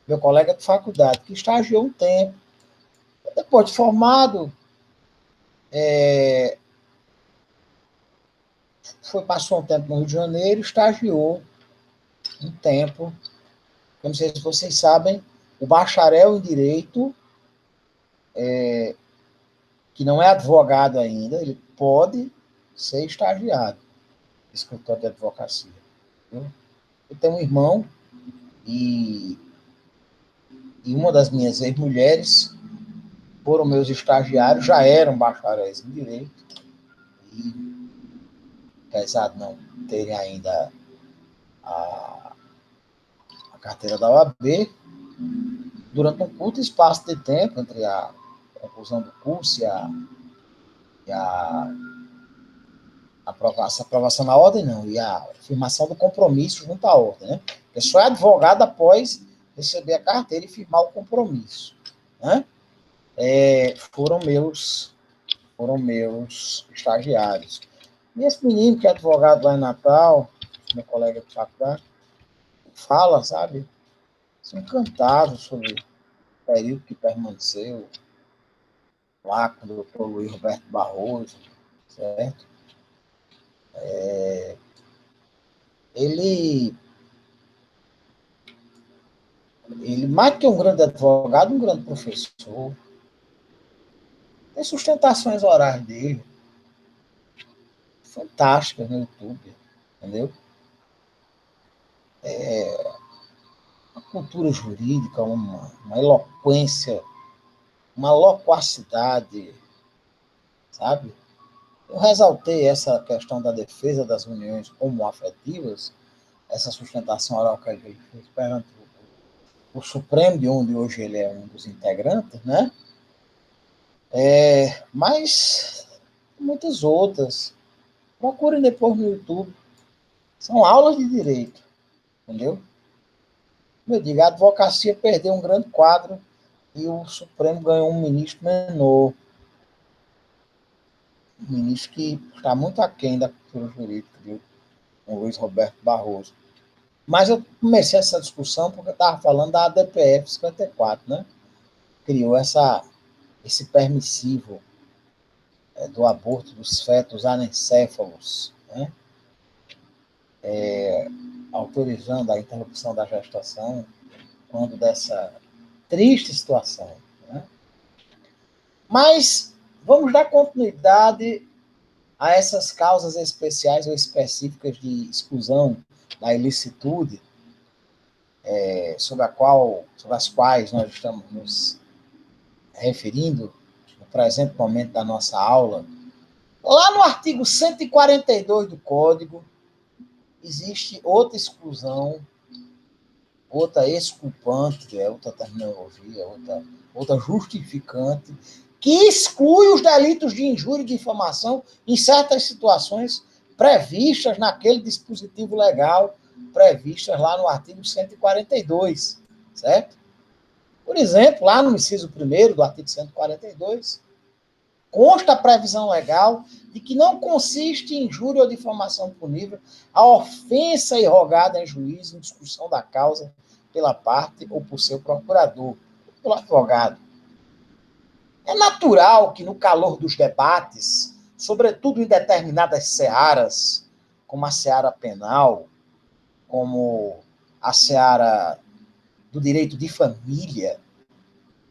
meu colega de faculdade, que estagiou um tempo. Depois de formado, passou um tempo no Rio de Janeiro, estagiou um tempo. Eu não sei se vocês sabem, o bacharel em Direito, que não é advogado ainda, ele pode ser estagiário, escritório de advocacia. Viu? Eu tenho um irmão e uma das minhas ex-mulheres foram meus estagiários, já eram bacharéis em Direito, e apesar de não terem ainda a carteira da OAB, durante um curto espaço de tempo, entre a conclusão do curso e a aprovação na ordem, não, e a firmação do compromisso junto à ordem, né? Porque só é advogado após receber a carteira e firmar o compromisso, né? Foram meus estagiários. E esse menino que é advogado lá em Natal, meu colega de faculdade, fala, sabe, encantado sobre o período que permaneceu lá com o doutor Luiz Roberto Barroso, certo? Ele, mais que um grande advogado, um grande professor, tem sustentações orais dele, fantásticas no YouTube, entendeu? Uma cultura jurídica, uma eloquência, uma loquacidade, sabe? Eu ressaltei essa questão da defesa das uniões homoafetivas, essa sustentação oral que ele fez perante o Supremo, de onde hoje ele é um dos integrantes, né? Mas muitas outras. Procurem depois no YouTube. São aulas de direito, entendeu? Como eu digo, a advocacia perdeu um grande quadro e o Supremo ganhou um ministro menor. Um ministro que está muito aquém da cultura jurídica, viu? O Luiz Roberto Barroso. Mas eu comecei essa discussão porque eu estava falando da ADPF 54, né? Criou esse permissivo do aborto dos fetos anencéfalos, né? Autorizando a interrupção da gestação quando dessa triste situação, né? Mas vamos dar continuidade a essas causas especiais ou específicas de exclusão da ilicitude, sobre as quais nós estamos nos referindo no presente momento da nossa aula. Lá no artigo 142 do Código, existe outra exclusão, outra exculpante, outra terminologia, outra justificante, que exclui os delitos de injúria e difamação em certas situações previstas naquele dispositivo legal, previstas lá no artigo 142, certo? Por exemplo, lá no inciso 1º do artigo 142, consta a previsão legal de que não consiste em injúria ou difamação punível a ofensa irrogada em juízo em discussão da causa pela parte ou por seu procurador, ou pelo advogado. É natural que no calor dos debates, sobretudo em determinadas searas, como a seara penal, como a seara do direito de família,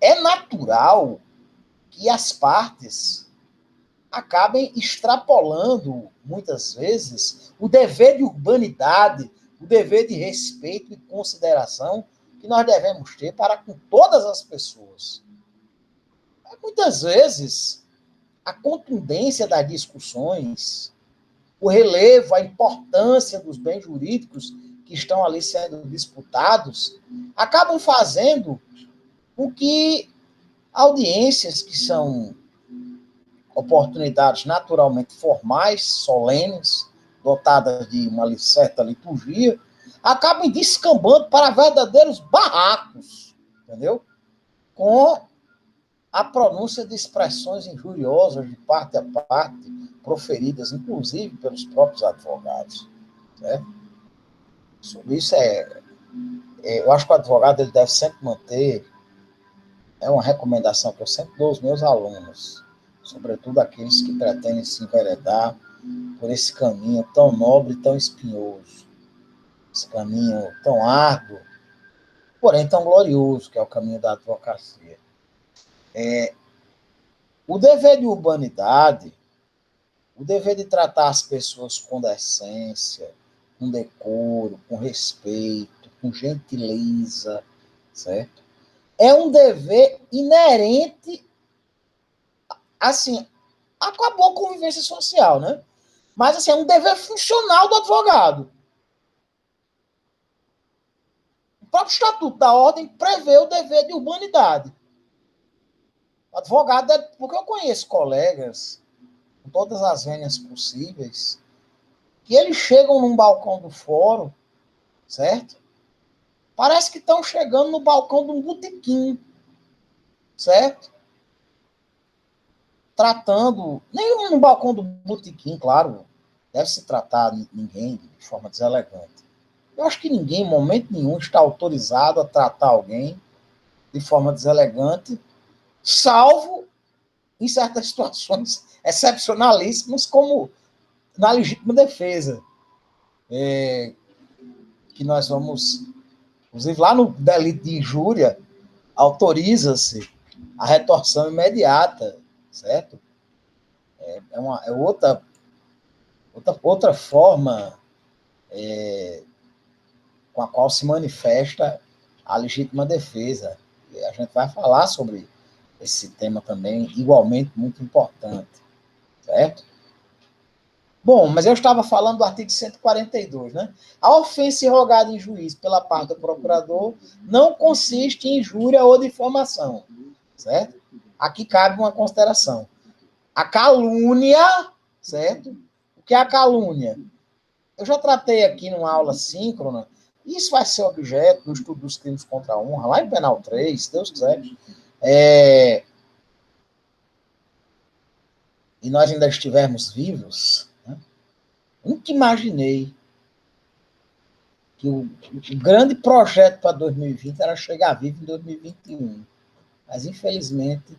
é natural que as partes acabem extrapolando, muitas vezes, o dever de urbanidade, o dever de respeito e consideração que nós devemos ter para com todas as pessoas. Muitas vezes, a contundência das discussões, o relevo, a importância dos bens jurídicos que estão ali sendo disputados, acabam fazendo com que audiências que são oportunidades naturalmente formais, solenes, dotadas de uma certa liturgia, acabam descambando para verdadeiros barracos, entendeu? Com a pronúncia de expressões injuriosas de parte a parte, proferidas, inclusive, pelos próprios advogados. Né? Sobre isso, eu acho que o advogado ele deve sempre manter, é uma recomendação que eu sempre dou aos meus alunos, sobretudo aqueles que pretendem se enveredar por esse caminho tão nobre e tão espinhoso, esse caminho tão árduo, porém tão glorioso, que é o caminho da advocacia. O dever de urbanidade, o dever de tratar as pessoas com decência, com decoro, com respeito, com gentileza, certo? É um dever inerente, assim, a boa convivência social, né? Mas, assim, é um dever funcional do advogado. O próprio Estatuto da Ordem prevê o dever de urbanidade. O advogado, porque eu conheço colegas, com todas as vênias possíveis, que eles chegam num balcão do fórum, certo? Parece que estão chegando no balcão de um botequim, certo? Tratando, nem no balcão do botequim, claro, deve se tratar ninguém de forma deselegante. Eu acho que ninguém, em momento nenhum, está autorizado a tratar alguém de forma deselegante, salvo em certas situações excepcionalíssimas, como na legítima defesa, que nós vamos, inclusive lá no delito de injúria, autoriza-se a retorção imediata, certo? É outra Outra forma com a qual se manifesta a legítima defesa. E a gente vai falar sobre esse tema também, igualmente muito importante, certo? Bom, mas eu estava falando do artigo 142, né? A ofensa irrogada em juízo pela parte do procurador não consiste em injúria ou difamação, certo? Aqui cabe uma consideração. A calúnia, certo? O que é a calúnia? Eu já tratei aqui numa aula síncrona, isso vai ser objeto do estudo dos crimes contra a honra, lá em Penal 3, se Deus quiser. E nós ainda estivermos vivos, né? Nunca imaginei que o grande projeto para 2020 era chegar vivo em 2021. Mas, infelizmente,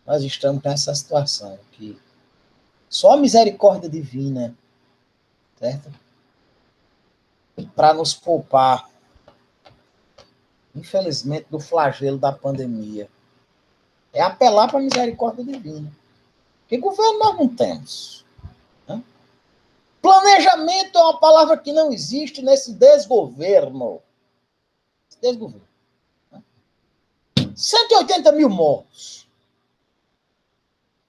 nós estamos nessa situação, que só a misericórdia divina, certo? Para nos poupar, infelizmente, do flagelo da pandemia. É apelar para a misericórdia divina. Porque governo nós não temos. Né? Planejamento é uma palavra que não existe nesse desgoverno. Desgoverno. 180 mil mortos.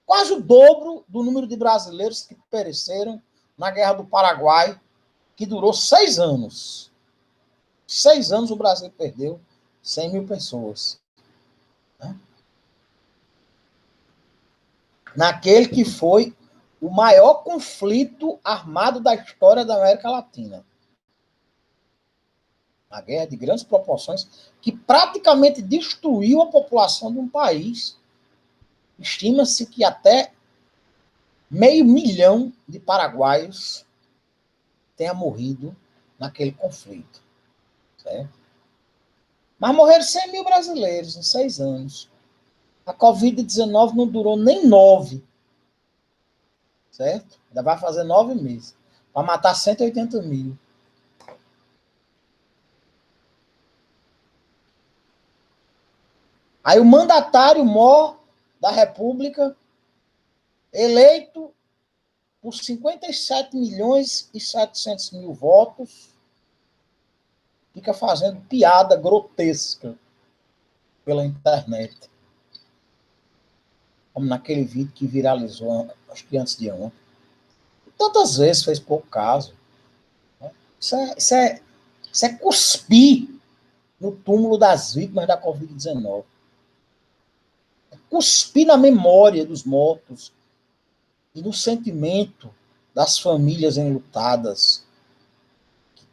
Quase o dobro do número de brasileiros que pereceram na Guerra do Paraguai, que durou 6 anos. 6 anos o Brasil perdeu 100 mil pessoas. Né? Naquele que foi o maior conflito armado da história da América Latina. Uma guerra de grandes proporções que praticamente destruiu a população de um país. Estima-se que até 500 mil de paraguaios tenha morrido naquele conflito. Certo? Mas morreram 100 mil brasileiros em 6 anos. A Covid-19 não durou nem 9. Certo? Ainda vai fazer 9 meses. Para matar 180 mil. Aí o mandatário mor da República, eleito por 57 milhões e 700 mil votos, fica fazendo piada grotesca pela internet. Como naquele vídeo que viralizou, acho que antes de ontem. Tantas vezes fez pouco caso. Isso é cuspir no túmulo das vítimas da Covid-19. É cuspir na memória dos mortos e no sentimento das famílias enlutadas,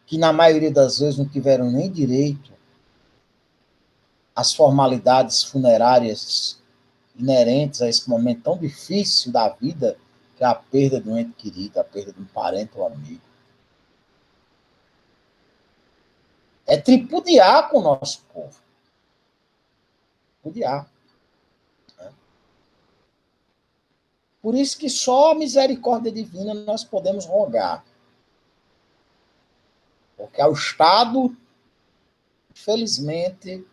que na maioria das vezes não tiveram nem direito às formalidades funerárias inerentes a esse momento tão difícil da vida, que é a perda de um ente querido, a perda de um parente ou amigo. É tripudiar com o nosso povo. Tripudiar. Por isso que só a misericórdia divina nós podemos rogar. Porque ao Estado, infelizmente,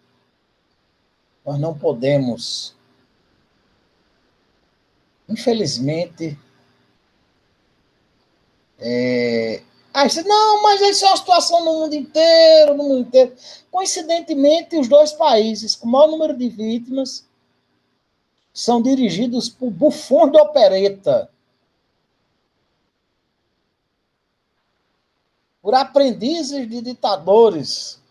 nós não podemos, infelizmente, não, mas essa é uma situação no mundo inteiro, no mundo inteiro. Coincidentemente, os dois países com o maior número de vítimas são dirigidos por bufões de opereta, por aprendizes de ditadores,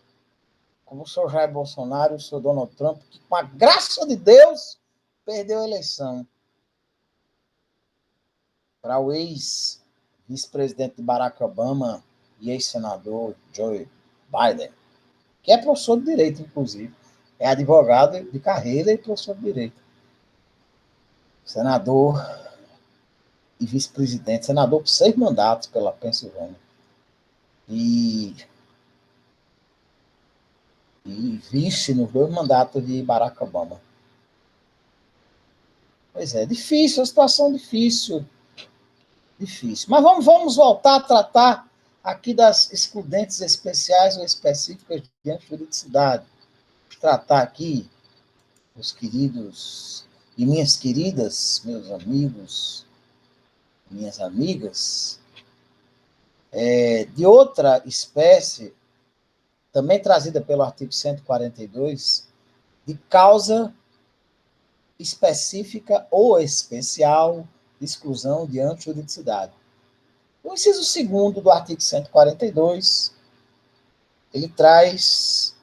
como o senhor Jair Bolsonaro e o senhor Donald Trump, que, com a graça de Deus, perdeu a eleição para o ex-vice-presidente Barack Obama e ex-senador Joe Biden, que é professor de direito, inclusive. É advogado de carreira e professor de direito. Senador e vice-presidente. Senador por 6 mandatos pela Pensilvânia. E vice nos 2 mandatos de Barack Obama. Pois é, difícil, uma situação difícil. Difícil. Mas vamos voltar a tratar aqui das excludentes especiais ou específicas de anti-juridicidade. Vamos tratar aqui, os queridos e minhas queridas, meus amigos, minhas amigas, de outra espécie, também trazida pelo artigo 142, de causa específica ou especial de exclusão de antijuridicidade. O inciso 2º do artigo 142, ele traz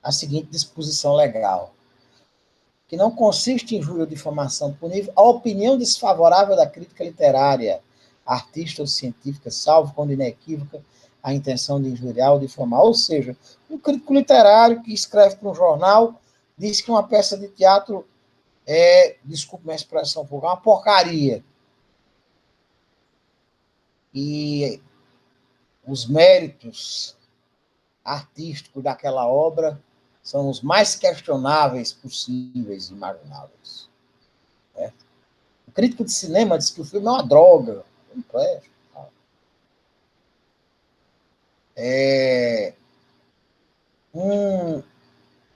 a seguinte disposição legal, que não consiste em injúria ou difamação punível a opinião desfavorável da crítica literária, artista ou científica, salvo quando inequívoca a intenção de injuriar ou difamar. Ou seja, um crítico literário que escreve para um jornal diz que uma peça de teatro desculpe minha expressão vulgar, uma porcaria. E os méritos artísticos daquela obra são os mais questionáveis possíveis e imagináveis. O crítico de cinema diz que o filme é uma droga, não presta.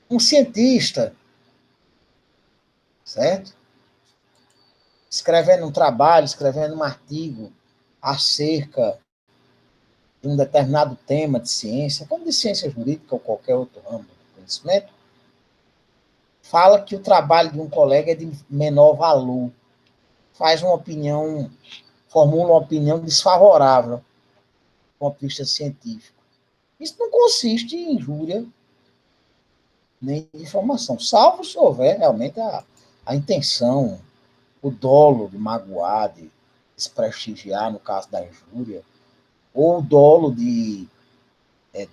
Um cientista, certo? Escrevendo um trabalho, escrevendo um artigo acerca de um determinado tema de ciência, como de ciência jurídica ou qualquer outro ramo do conhecimento, fala que o trabalho de um colega é de menor valor, faz uma opinião, formula uma opinião desfavorável do ponto de vista científico. Isso não consiste em injúria nem difamação, salvo se houver realmente a intenção, o dolo de magoar, de desprestigiar, no caso da injúria, ou o dolo de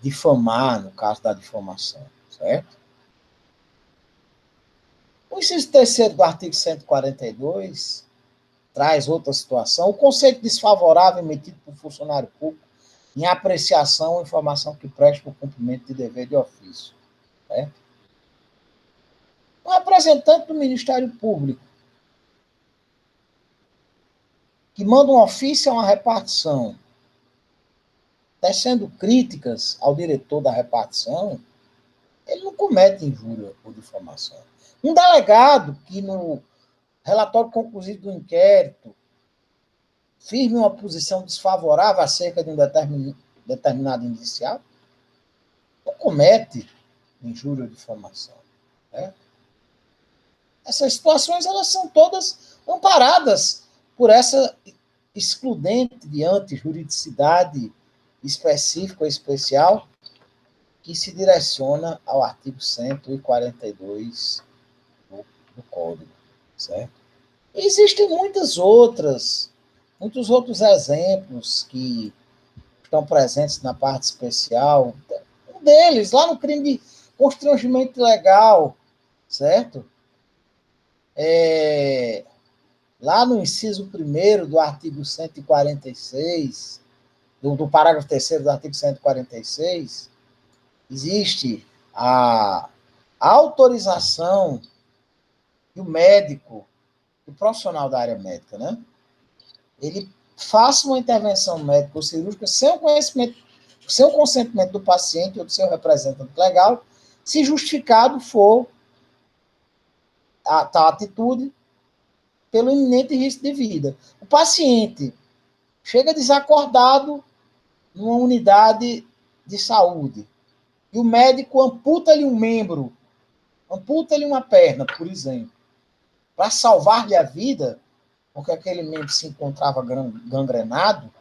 difamar, no caso da difamação, certo? O inciso 3º do artigo 142 traz outra situação, o conceito desfavorável emitido por funcionário público em apreciação ou informação que preste por cumprimento de dever de ofício, certo? Um representante do Ministério Público que manda um ofício a uma repartição tecendo críticas ao diretor da repartição, ele não comete injúria ou difamação. Um delegado que, no relatório conclusivo do inquérito, firme uma posição desfavorável acerca de um determinado indiciado, não comete injúria ou difamação. Né? Essas situações, elas são todas amparadas por essa excludente de antijuridicidade específica ou especial que se direciona ao artigo 142 do Código, certo? E existem muitos outros exemplos que estão presentes na parte especial. Um deles, lá no crime de constrangimento ilegal, certo? Lá no inciso 1º do artigo 146, do parágrafo 3º do artigo 146, existe a autorização que o médico, o profissional da área médica, né, ele faça uma intervenção médica ou cirúrgica sem o consentimento do paciente ou do seu representante legal, se justificado for a tal atitude pelo iminente risco de vida. O paciente chega desacordado numa unidade de saúde e o médico amputa-lhe um membro, amputa-lhe uma perna, por exemplo, para salvar-lhe a vida, porque aquele membro se encontrava gangrenado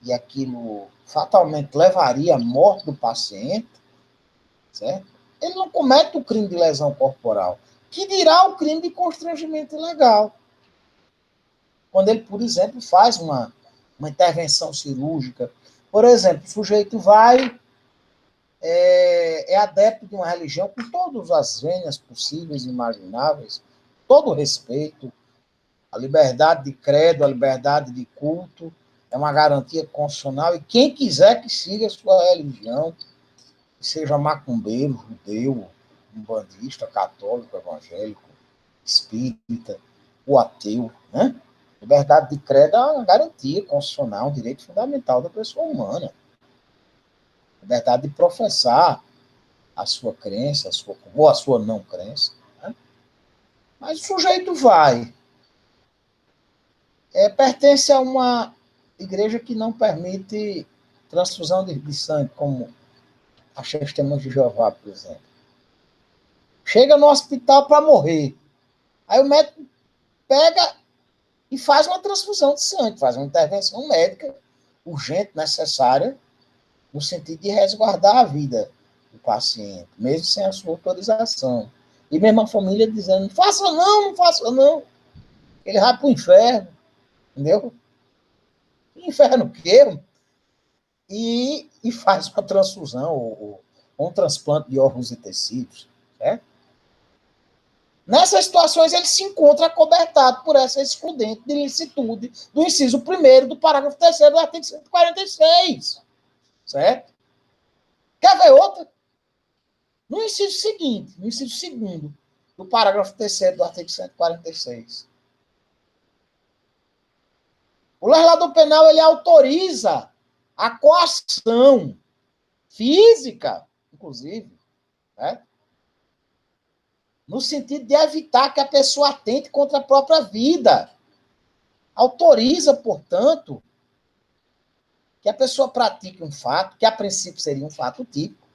e aquilo fatalmente levaria à morte do paciente, certo? Ele não comete o crime de lesão corporal, que dirá o crime de constrangimento ilegal. Quando ele, por exemplo, faz uma intervenção cirúrgica. Por exemplo, o sujeito vai, é adepto de uma religião com todas as vênias possíveis e imagináveis, todo o respeito, a liberdade de credo, a liberdade de culto, é uma garantia constitucional, e quem quiser que siga a sua religião, seja macumbeiro, judeu, umbandista, católico, evangélico, espírita, ou ateu, né? Liberdade de credo é uma garantia constitucional, um direito fundamental da pessoa humana. Liberdade de professar a sua crença, ou a sua não crença. Né? Mas o sujeito vai, pertence a uma igreja que não permite transfusão de sangue, como as Testemunhas de Jeová, por exemplo. Chega no hospital para morrer. Aí o médico pega e faz uma transfusão de sangue, faz uma intervenção médica urgente, necessária, no sentido de resguardar a vida do paciente, mesmo sem a sua autorização. E mesmo a família dizendo, não faça não, não faça não. Ele vai para o inferno, entendeu? Inferno o quê? E faz uma transfusão, ou um transplante de órgãos e tecidos, certo? Nessas situações, ele se encontra acobertado por essa excludente de licitude do inciso 1º do parágrafo 3º do artigo 146, certo? Quer ver outra? No inciso seguinte, no inciso 2º do parágrafo 3º do artigo 146. O legislador penal, ele autoriza a coação física, inclusive, né? No sentido de evitar que a pessoa atente contra a própria vida. Autoriza, portanto, que a pessoa pratique um fato, que a princípio seria um fato típico,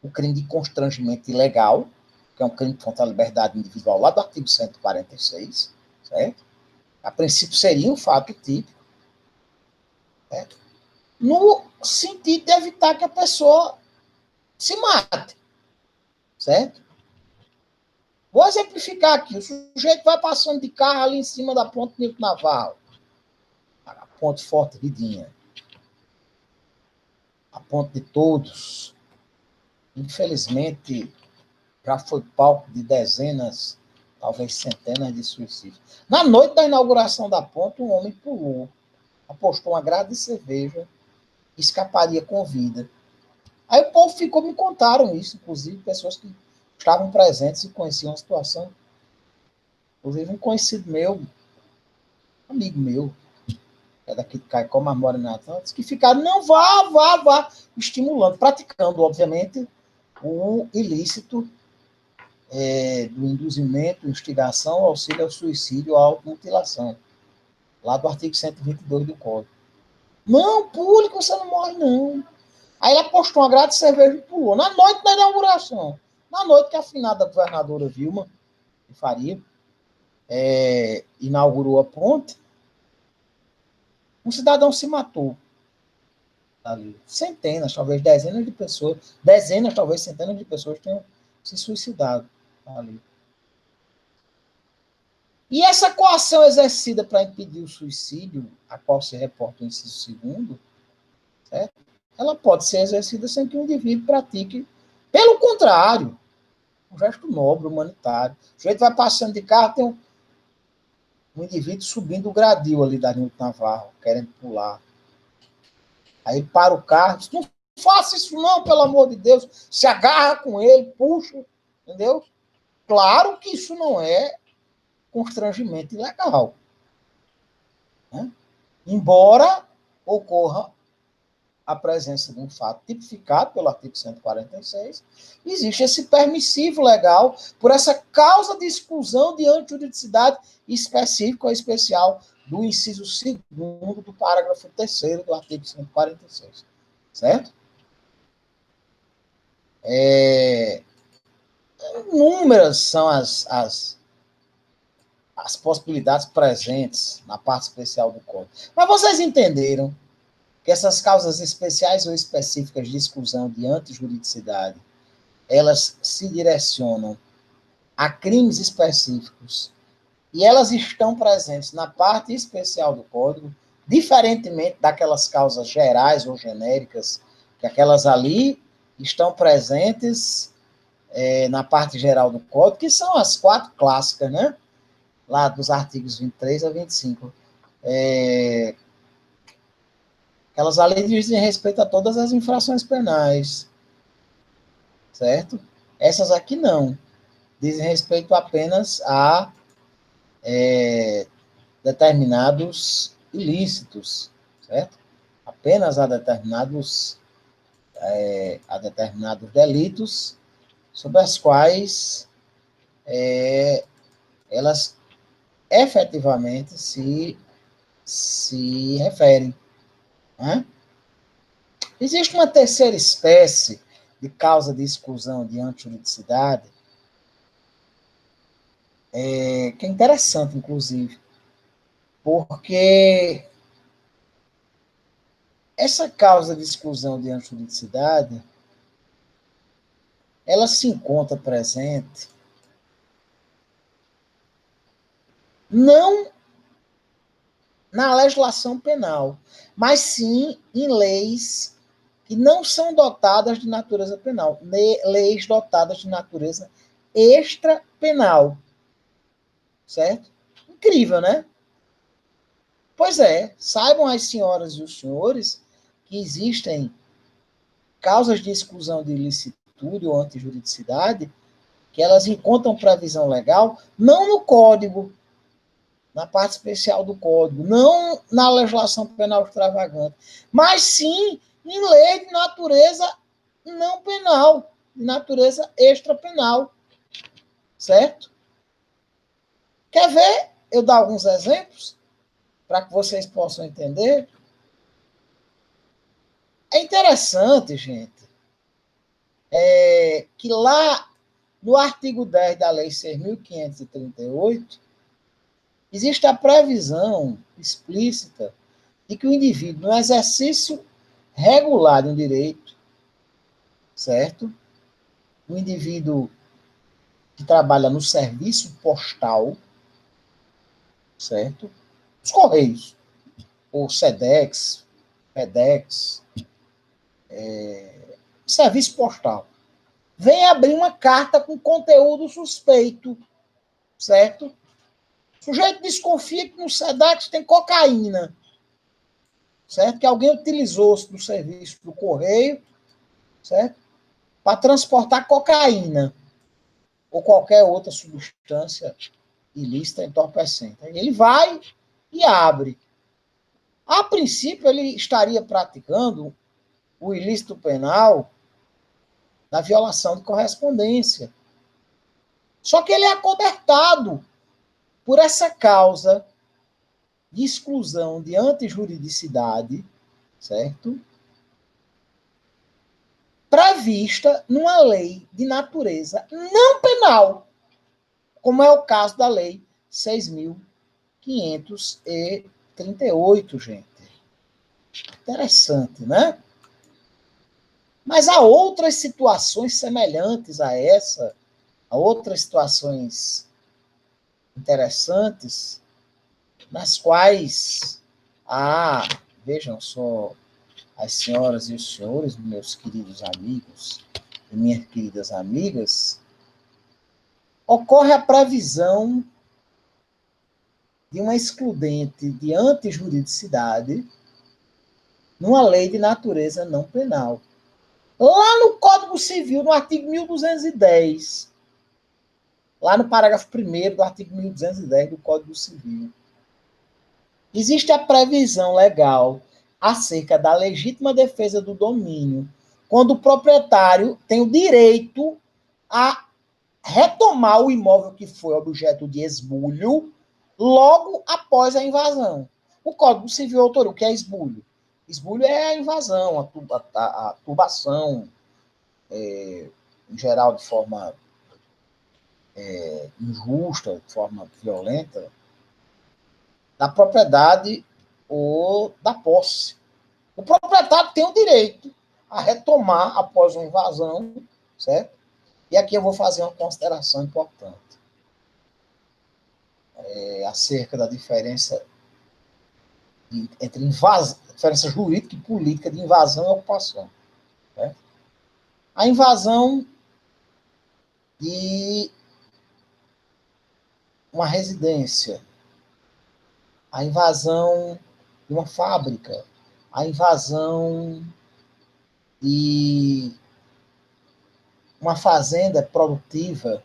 o crime de constrangimento ilegal, que é um crime contra a liberdade individual, lá do artigo 146, certo? A princípio seria um fato típico, certo? No sentido de evitar que a pessoa se mate, certo? Vou exemplificar aqui. O sujeito vai passando de carro ali em cima da ponte Nilton Navarro, a ponte Forte Vidinha, a ponte de todos. Infelizmente, já foi palco de dezenas, talvez centenas de suicídios. Na noite da inauguração da ponte, um homem pulou, apostou uma grade de cerveja e escaparia com vida. Aí o povo ficou, me contaram isso, inclusive pessoas que estavam presentes e conheciam a situação. Inclusive um conhecido meu, amigo meu, é daqui de Caicó, mas mora na Atlântica, que ficaram, não, vá, estimulando, praticando, obviamente, o ilícito do induzimento, instigação, auxílio ao suicídio, à automutilação, lá do artigo 122 do Código. Não, público, você não morre, não. Aí ele apostou uma grade de cerveja e pulou. Na noite da inauguração, na noite que a afinada governadora Vilma de Faria inaugurou a ponte, um cidadão se matou ali. Centenas, talvez dezenas de pessoas, dezenas, talvez centenas de pessoas tenham se suicidado ali. E essa coação exercida para impedir o suicídio, a qual se reporta o inciso 2º, certo? Ela pode ser exercida sem que o indivíduo pratique. Pelo contrário, um gesto nobre, humanitário. O sujeito vai passando de carro, tem um indivíduo subindo o gradil ali da Nilton Navarro, querendo pular. Aí para o carro, diz, não faça isso não, pelo amor de Deus. Se agarra com ele, puxa, entendeu? Claro que isso não é constrangimento ilegal, né? Embora ocorra a presença de um fato tipificado pelo artigo 146, existe esse permissivo legal por essa causa de exclusão de antijuridicidade específica ou especial do inciso 2º do parágrafo 3º do artigo 146, certo? Inúmeras são as possibilidades presentes na parte especial do Código. Mas vocês entenderam que essas causas especiais ou específicas de exclusão de antijuridicidade, elas se direcionam a crimes específicos e elas estão presentes na parte especial do Código, diferentemente daquelas causas gerais ou genéricas, que aquelas ali estão presentes na parte geral do Código, que são as 4 clássicas, né? Lá dos artigos 23 a 25. Aquelas ali dizem respeito a todas as infrações penais, certo? Essas aqui não. Dizem respeito apenas a determinados ilícitos, certo? Apenas a determinados delitos sobre as quais elas efetivamente se referem, Né? Existe uma terceira espécie de causa de exclusão de antijuridicidade, que é interessante, inclusive, porque essa causa de exclusão de antijuridicidade, ela se encontra presente não na legislação penal, mas sim em leis que não são dotadas de natureza penal, leis dotadas de natureza extrapenal. Certo? Incrível, né? Pois é, saibam as senhoras e os senhores que existem causas de exclusão de ilicitude ou antijuridicidade que elas encontram previsão legal não no Código, na parte especial do Código, não na legislação penal extravagante, mas sim em lei de natureza não penal, de natureza extrapenal, certo? Quer ver eu dar alguns exemplos para que vocês possam entender? É interessante, gente, que lá no artigo 10 da Lei 6.538, existe a previsão explícita de que o indivíduo, no exercício regular de um direito, certo? O indivíduo que trabalha no serviço postal, certo? Os Correios, ou SEDEX, FedEx, serviço postal, vem abrir uma carta com conteúdo suspeito, certo? O sujeito desconfia que no SEDEX tem cocaína, certo? Que alguém utilizou no serviço do correio, certo? Para transportar cocaína ou qualquer outra substância ilícita entorpecente. Ele vai e abre. A princípio, ele estaria praticando o ilícito penal da violação de correspondência. Só que ele é acobertado por essa causa de exclusão de antijuridicidade, certo? Prevista numa lei de natureza não penal, como é o caso da Lei 6.538, gente. Interessante, né? Mas há outras situações semelhantes a essa, há outras situações interessantes, nas quais vejam só, as senhoras e os senhores, meus queridos amigos e minhas queridas amigas, ocorre a previsão de uma excludente de antijuridicidade numa lei de natureza não penal. Lá no Código Civil, no artigo 1210, lá no parágrafo 1º do artigo 1210 do Código Civil, existe a previsão legal acerca da legítima defesa do domínio, quando o proprietário tem o direito a retomar o imóvel que foi objeto de esbulho logo após a invasão. O Código Civil autoriza o que é esbulho. Esbulho é a invasão, a turbação, em geral de forma injusta, de forma violenta, da propriedade ou da posse. O proprietário tem o direito a retomar após uma invasão, certo? E aqui eu vou fazer uma consideração importante acerca da diferença entre diferença jurídica e política de invasão e ocupação. Certo? A invasão de uma residência, a invasão de uma fábrica, a invasão de uma fazenda produtiva,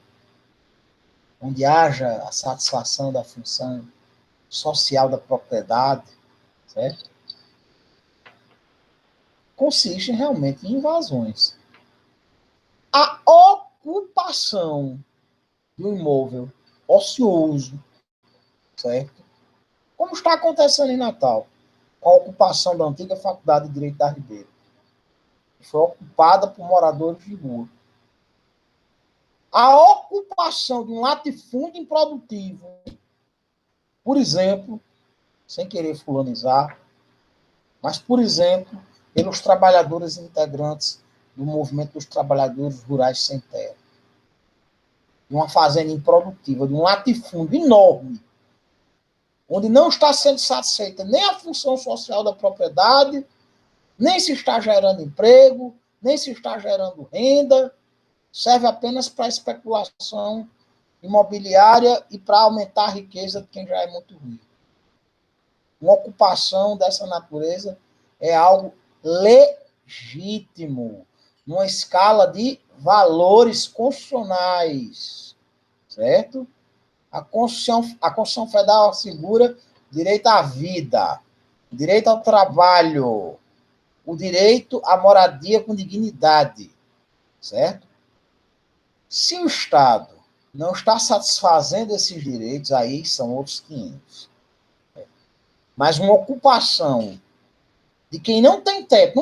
onde haja a satisfação da função social da propriedade, certo? Consiste realmente em invasões. A ocupação de um imóvel ocioso, certo? Como está acontecendo em Natal. com a ocupação da antiga Faculdade de Direito da Ribeira, que foi ocupada por moradores de rua. A ocupação de um latifúndio improdutivo, por exemplo, sem querer fulanizar, mas, por exemplo, pelos trabalhadores integrantes do movimento dos trabalhadores rurais sem terra, de uma fazenda improdutiva, de um latifúndio enorme, onde não está sendo satisfeita nem a função social da propriedade, nem se está gerando emprego, nem se está gerando renda, serve apenas para especulação imobiliária e para aumentar a riqueza de quem já é muito rico. Uma ocupação dessa natureza é algo legítimo, numa escala de valores constitucionais, certo? A Constituição Federal assegura direito à vida, direito ao trabalho, o direito à moradia com dignidade, certo? Se o Estado não está satisfazendo esses direitos, aí são outros 500. Mas uma ocupação de quem não tem teto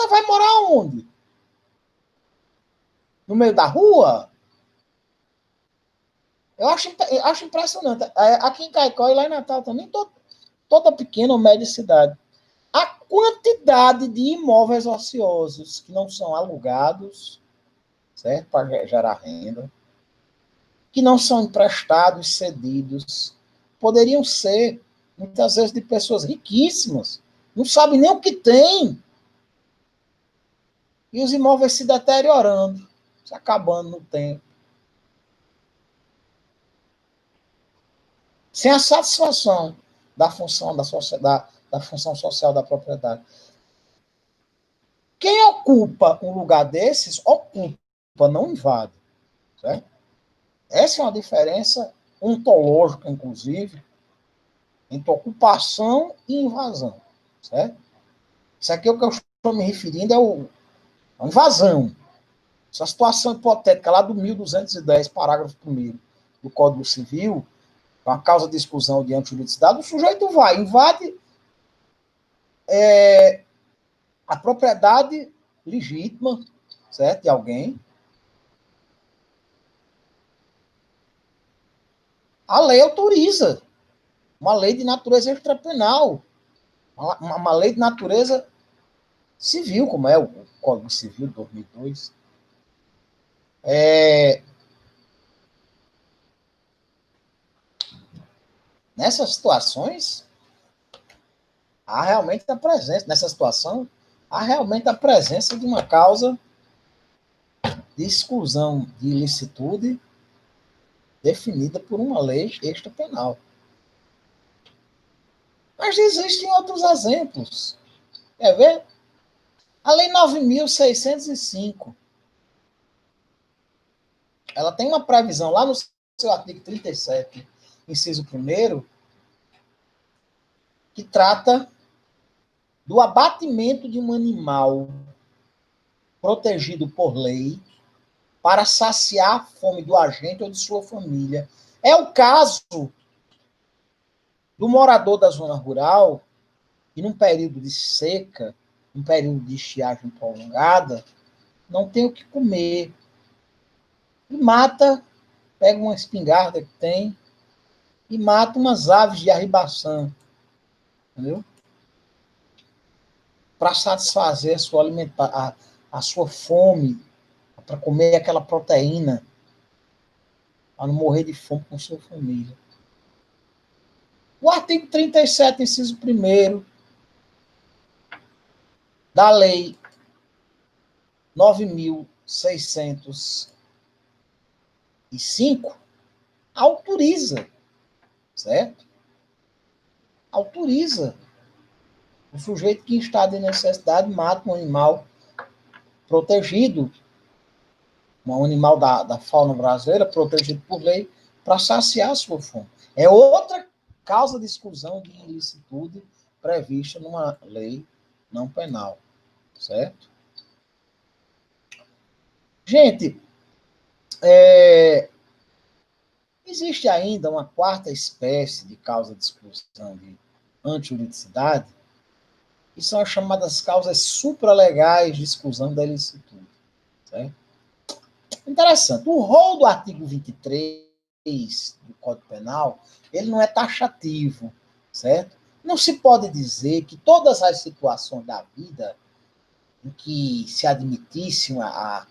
vai morar onde? No meio da rua? Eu acho impressionante. Aqui em Caicó e lá em Natal também, toda pequena ou média cidade, a quantidade de imóveis ociosos que não são alugados, certo? Para gerar renda, que não são emprestados, cedidos, poderiam ser, muitas vezes, de pessoas riquíssimas, não sabem nem o que tem, e os imóveis se deteriorando, se acabando no tempo. Sem a satisfação da função da função social da propriedade. Quem ocupa um lugar desses, ocupa, não invade. Certo? Essa é uma diferença ontológica, inclusive, entre ocupação e invasão. Certo? Isso aqui é o que eu estou me referindo, a invasão. Essa situação hipotética lá do 1210, parágrafo 1º do Código Civil, com a causa de exclusão de antijuridicidade, o sujeito invade a propriedade legítima, certo, de alguém. A lei autoriza. Uma lei de natureza extrapenal. Uma lei de natureza civil, como é o Código Civil de 2002. Nessas situações, há realmente a presença, nessa situação, há realmente a presença de uma causa de exclusão de ilicitude definida por uma lei extrapenal. Mas existem outros exemplos. Quer ver? A Lei 9.605, ela tem uma previsão lá no seu artigo 37, inciso 1º, que trata do abatimento de um animal protegido por lei para saciar a fome do agente ou de sua família. É o caso do morador da zona rural que, num período de seca, num período de estiagem prolongada, não tem o que comer. E mata, pega uma espingarda que tem, e mata umas aves de arribação, entendeu? Para satisfazer a sua fome, para comer aquela proteína, para não morrer de fome com sua família. O artigo 37, inciso 1º, da Lei 9.605, autoriza, certo? Autoriza o sujeito que, em estado de necessidade, mata um animal protegido, um animal da fauna brasileira, protegido por lei, para saciar a sua fome. É outra causa de exclusão de ilicitude prevista numa lei não penal, certo? Gente, existe ainda uma quarta espécie de causa de exclusão de antijuridicidade, e são as chamadas causas supralegais de exclusão da ilicitude. Certo? Interessante. O rol do artigo 23 do Código Penal, ele não é taxativo, certo? Não se pode dizer que todas as situações da vida em que se admitisse uma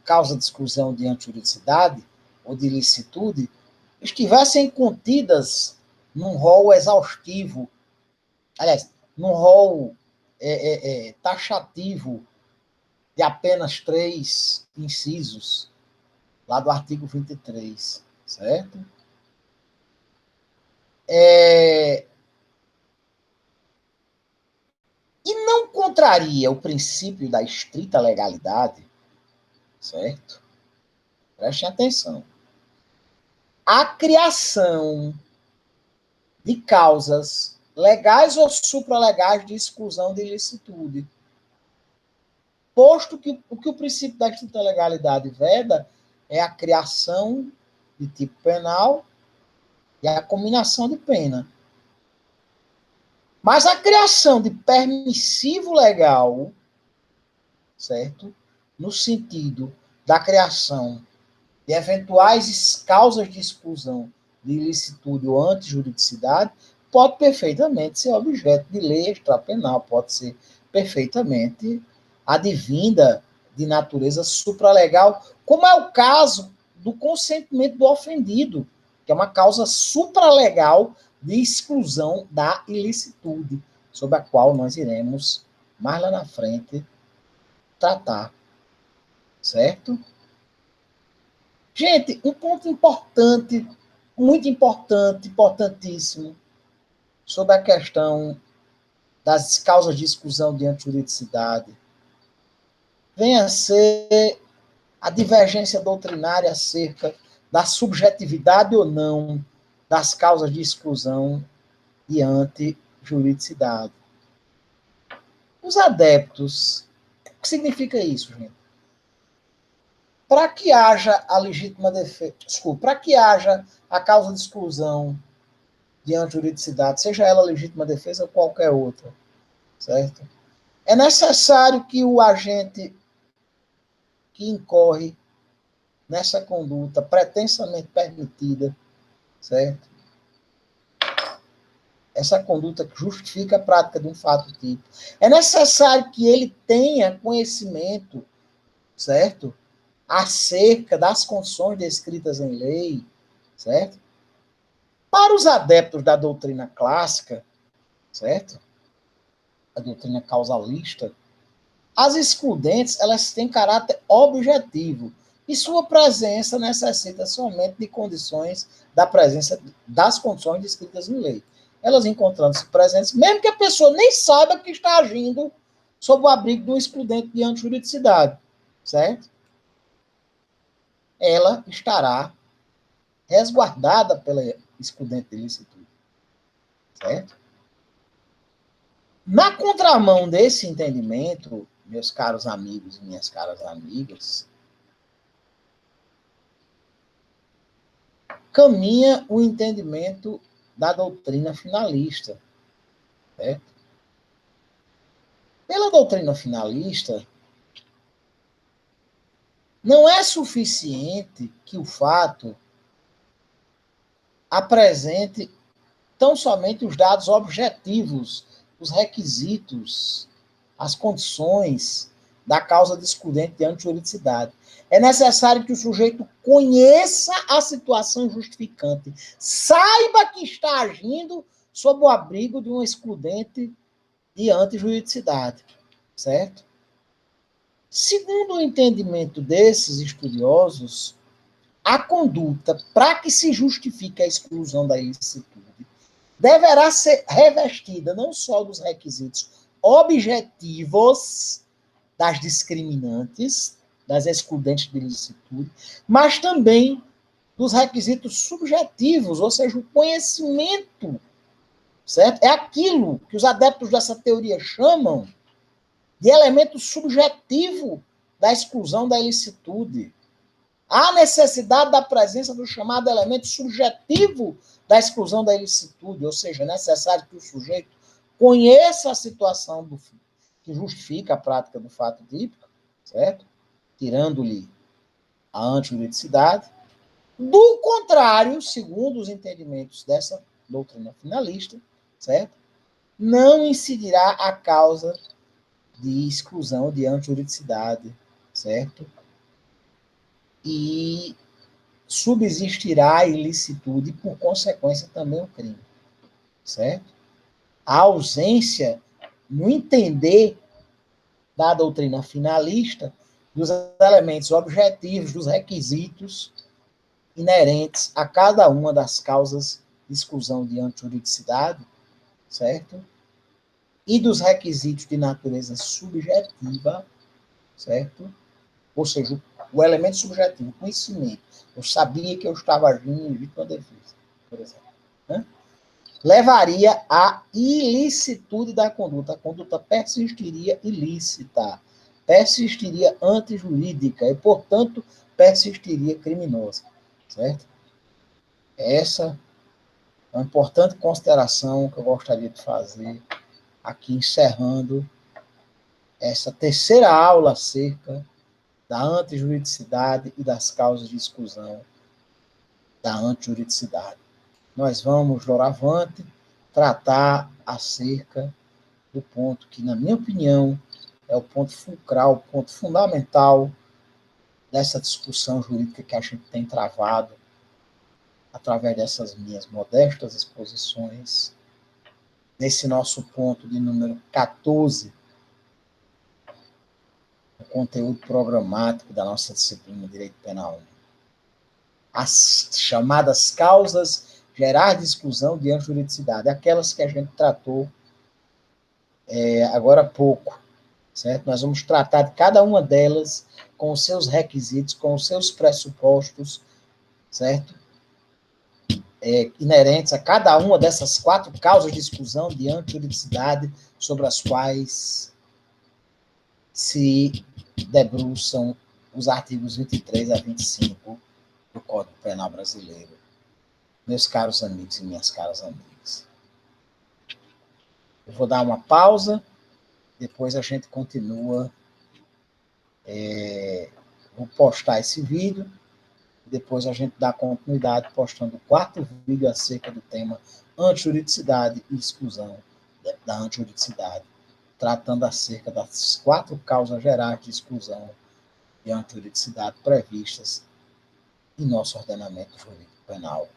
causa de exclusão de antijuridicidade ou de ilicitude estivessem contidas num rol exaustivo, aliás, num rol taxativo de apenas 3 incisos, lá do artigo 23, certo? E não contraria o princípio da estrita legalidade, certo? Prestem atenção. A criação de causas legais ou supralegais de exclusão de ilicitude. Posto que o princípio da estrita legalidade veda é a criação de tipo penal e a cominação de pena. Mas a criação de permissivo legal, certo? No sentido da criação de eventuais causas de exclusão de ilicitude ou antijuridicidade, pode perfeitamente ser objeto de lei extrapenal, pode ser perfeitamente advinda de natureza supralegal, como é o caso do consentimento do ofendido, que é uma causa supralegal de exclusão da ilicitude, sobre a qual nós iremos, mais lá na frente, tratar. Certo? Gente, um ponto importante, muito importante, importantíssimo, sobre a questão das causas de exclusão de antijuridicidade, vem a ser a divergência doutrinária acerca da subjetividade ou não das causas de exclusão de antijuridicidade. Os adeptos, o que significa isso, gente? Para que haja a legítima defesa, para que haja a causa de exclusão de antijuridicidade, seja ela legítima defesa ou qualquer outra, certo? É necessário que o agente que incorre nessa conduta pretensamente permitida, certo? Essa conduta que justifica a prática de um fato tipo. É necessário que ele tenha conhecimento, certo? Acerca das condições descritas em lei, certo? Para os adeptos da doutrina clássica, certo? A doutrina causalista, as excludentes, elas têm caráter objetivo e sua presença necessita somente de condições da presença das condições descritas em lei. Elas encontrando-se presentes, mesmo que a pessoa nem saiba que está agindo sob o abrigo de um excludente de antijuridicidade, certo? Ela estará resguardada pela excludente de ilicitude, certo? Na contramão desse entendimento, meus caros amigos e minhas caras amigas, caminha o entendimento da doutrina finalista, certo? Pela doutrina finalista, não é suficiente que o fato apresente tão somente os dados objetivos, os requisitos, as condições da causa de excludente de antijuridicidade. É necessário que o sujeito conheça a situação justificante, saiba que está agindo sob o abrigo de um excludente de antijuridicidade, certo? Segundo o entendimento desses estudiosos, a conduta, para que se justifique a exclusão da ilicitude, deverá ser revestida não só dos requisitos objetivos das discriminantes, das excludentes de ilicitude, mas também dos requisitos subjetivos, ou seja, o conhecimento, certo? É aquilo que os adeptos dessa teoria chamam de elemento subjetivo da exclusão da ilicitude. Há necessidade da presença do chamado elemento subjetivo da exclusão da ilicitude, ou seja, é necessário que o sujeito conheça a situação que justifica a prática do fato típico, certo? Tirando-lhe a antijuridicidade. Do contrário, segundo os entendimentos dessa doutrina finalista, certo? Não incidirá a causa de exclusão de antijuridicidade, certo? E subsistirá a ilicitude e, por consequência, também o crime, certo? A ausência, no entender da doutrina finalista, dos elementos objetivos, dos requisitos inerentes a cada uma das causas de exclusão de antijuridicidade, certo? E dos requisitos de natureza subjetiva, certo? Ou seja, o elemento subjetivo, o conhecimento. Eu sabia que eu estava agindo em legítima defesa, por exemplo. Né? Levaria à ilicitude da conduta. A conduta persistiria ilícita, persistiria antijurídica e, portanto, persistiria criminosa, certo? Essa é uma importante consideração que eu gostaria de fazer aqui, encerrando essa terceira aula acerca da antijuridicidade e das causas de exclusão da antijuridicidade. Nós vamos, doravante, tratar acerca do ponto que, na minha opinião, é o ponto fulcral, o ponto fundamental dessa discussão jurídica que a gente tem travado através dessas minhas modestas exposições, nesse nosso ponto de número 14, o conteúdo programático da nossa disciplina de Direito Penal. As chamadas causas gerais de exclusão de antijuridicidade, aquelas que a gente tratou agora há pouco, certo? Nós vamos tratar de cada uma delas com os seus requisitos, com os seus pressupostos, certo? Inerentes a cada uma dessas 4 causas de exclusão de antijuridicidade sobre as quais se debruçam os artigos 23 a 25 do Código Penal Brasileiro. Meus caros amigos e minhas caras amigas. Eu vou dar uma pausa, depois a gente continua. Vou postar esse vídeo, depois a gente dá continuidade postando o 4º vídeo acerca do tema antijuridicidade e exclusão da antijuridicidade, tratando acerca das 4 causas gerais de exclusão de antijuridicidade previstas em nosso ordenamento jurídico penal,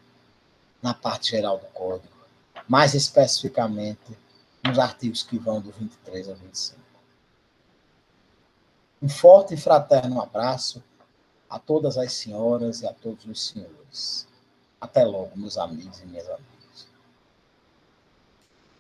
na parte geral do Código, mais especificamente nos artigos que vão do 23 ao 25. Um forte e fraterno abraço a todas as senhoras e a todos os senhores. Até logo, meus amigos e minhas amigas.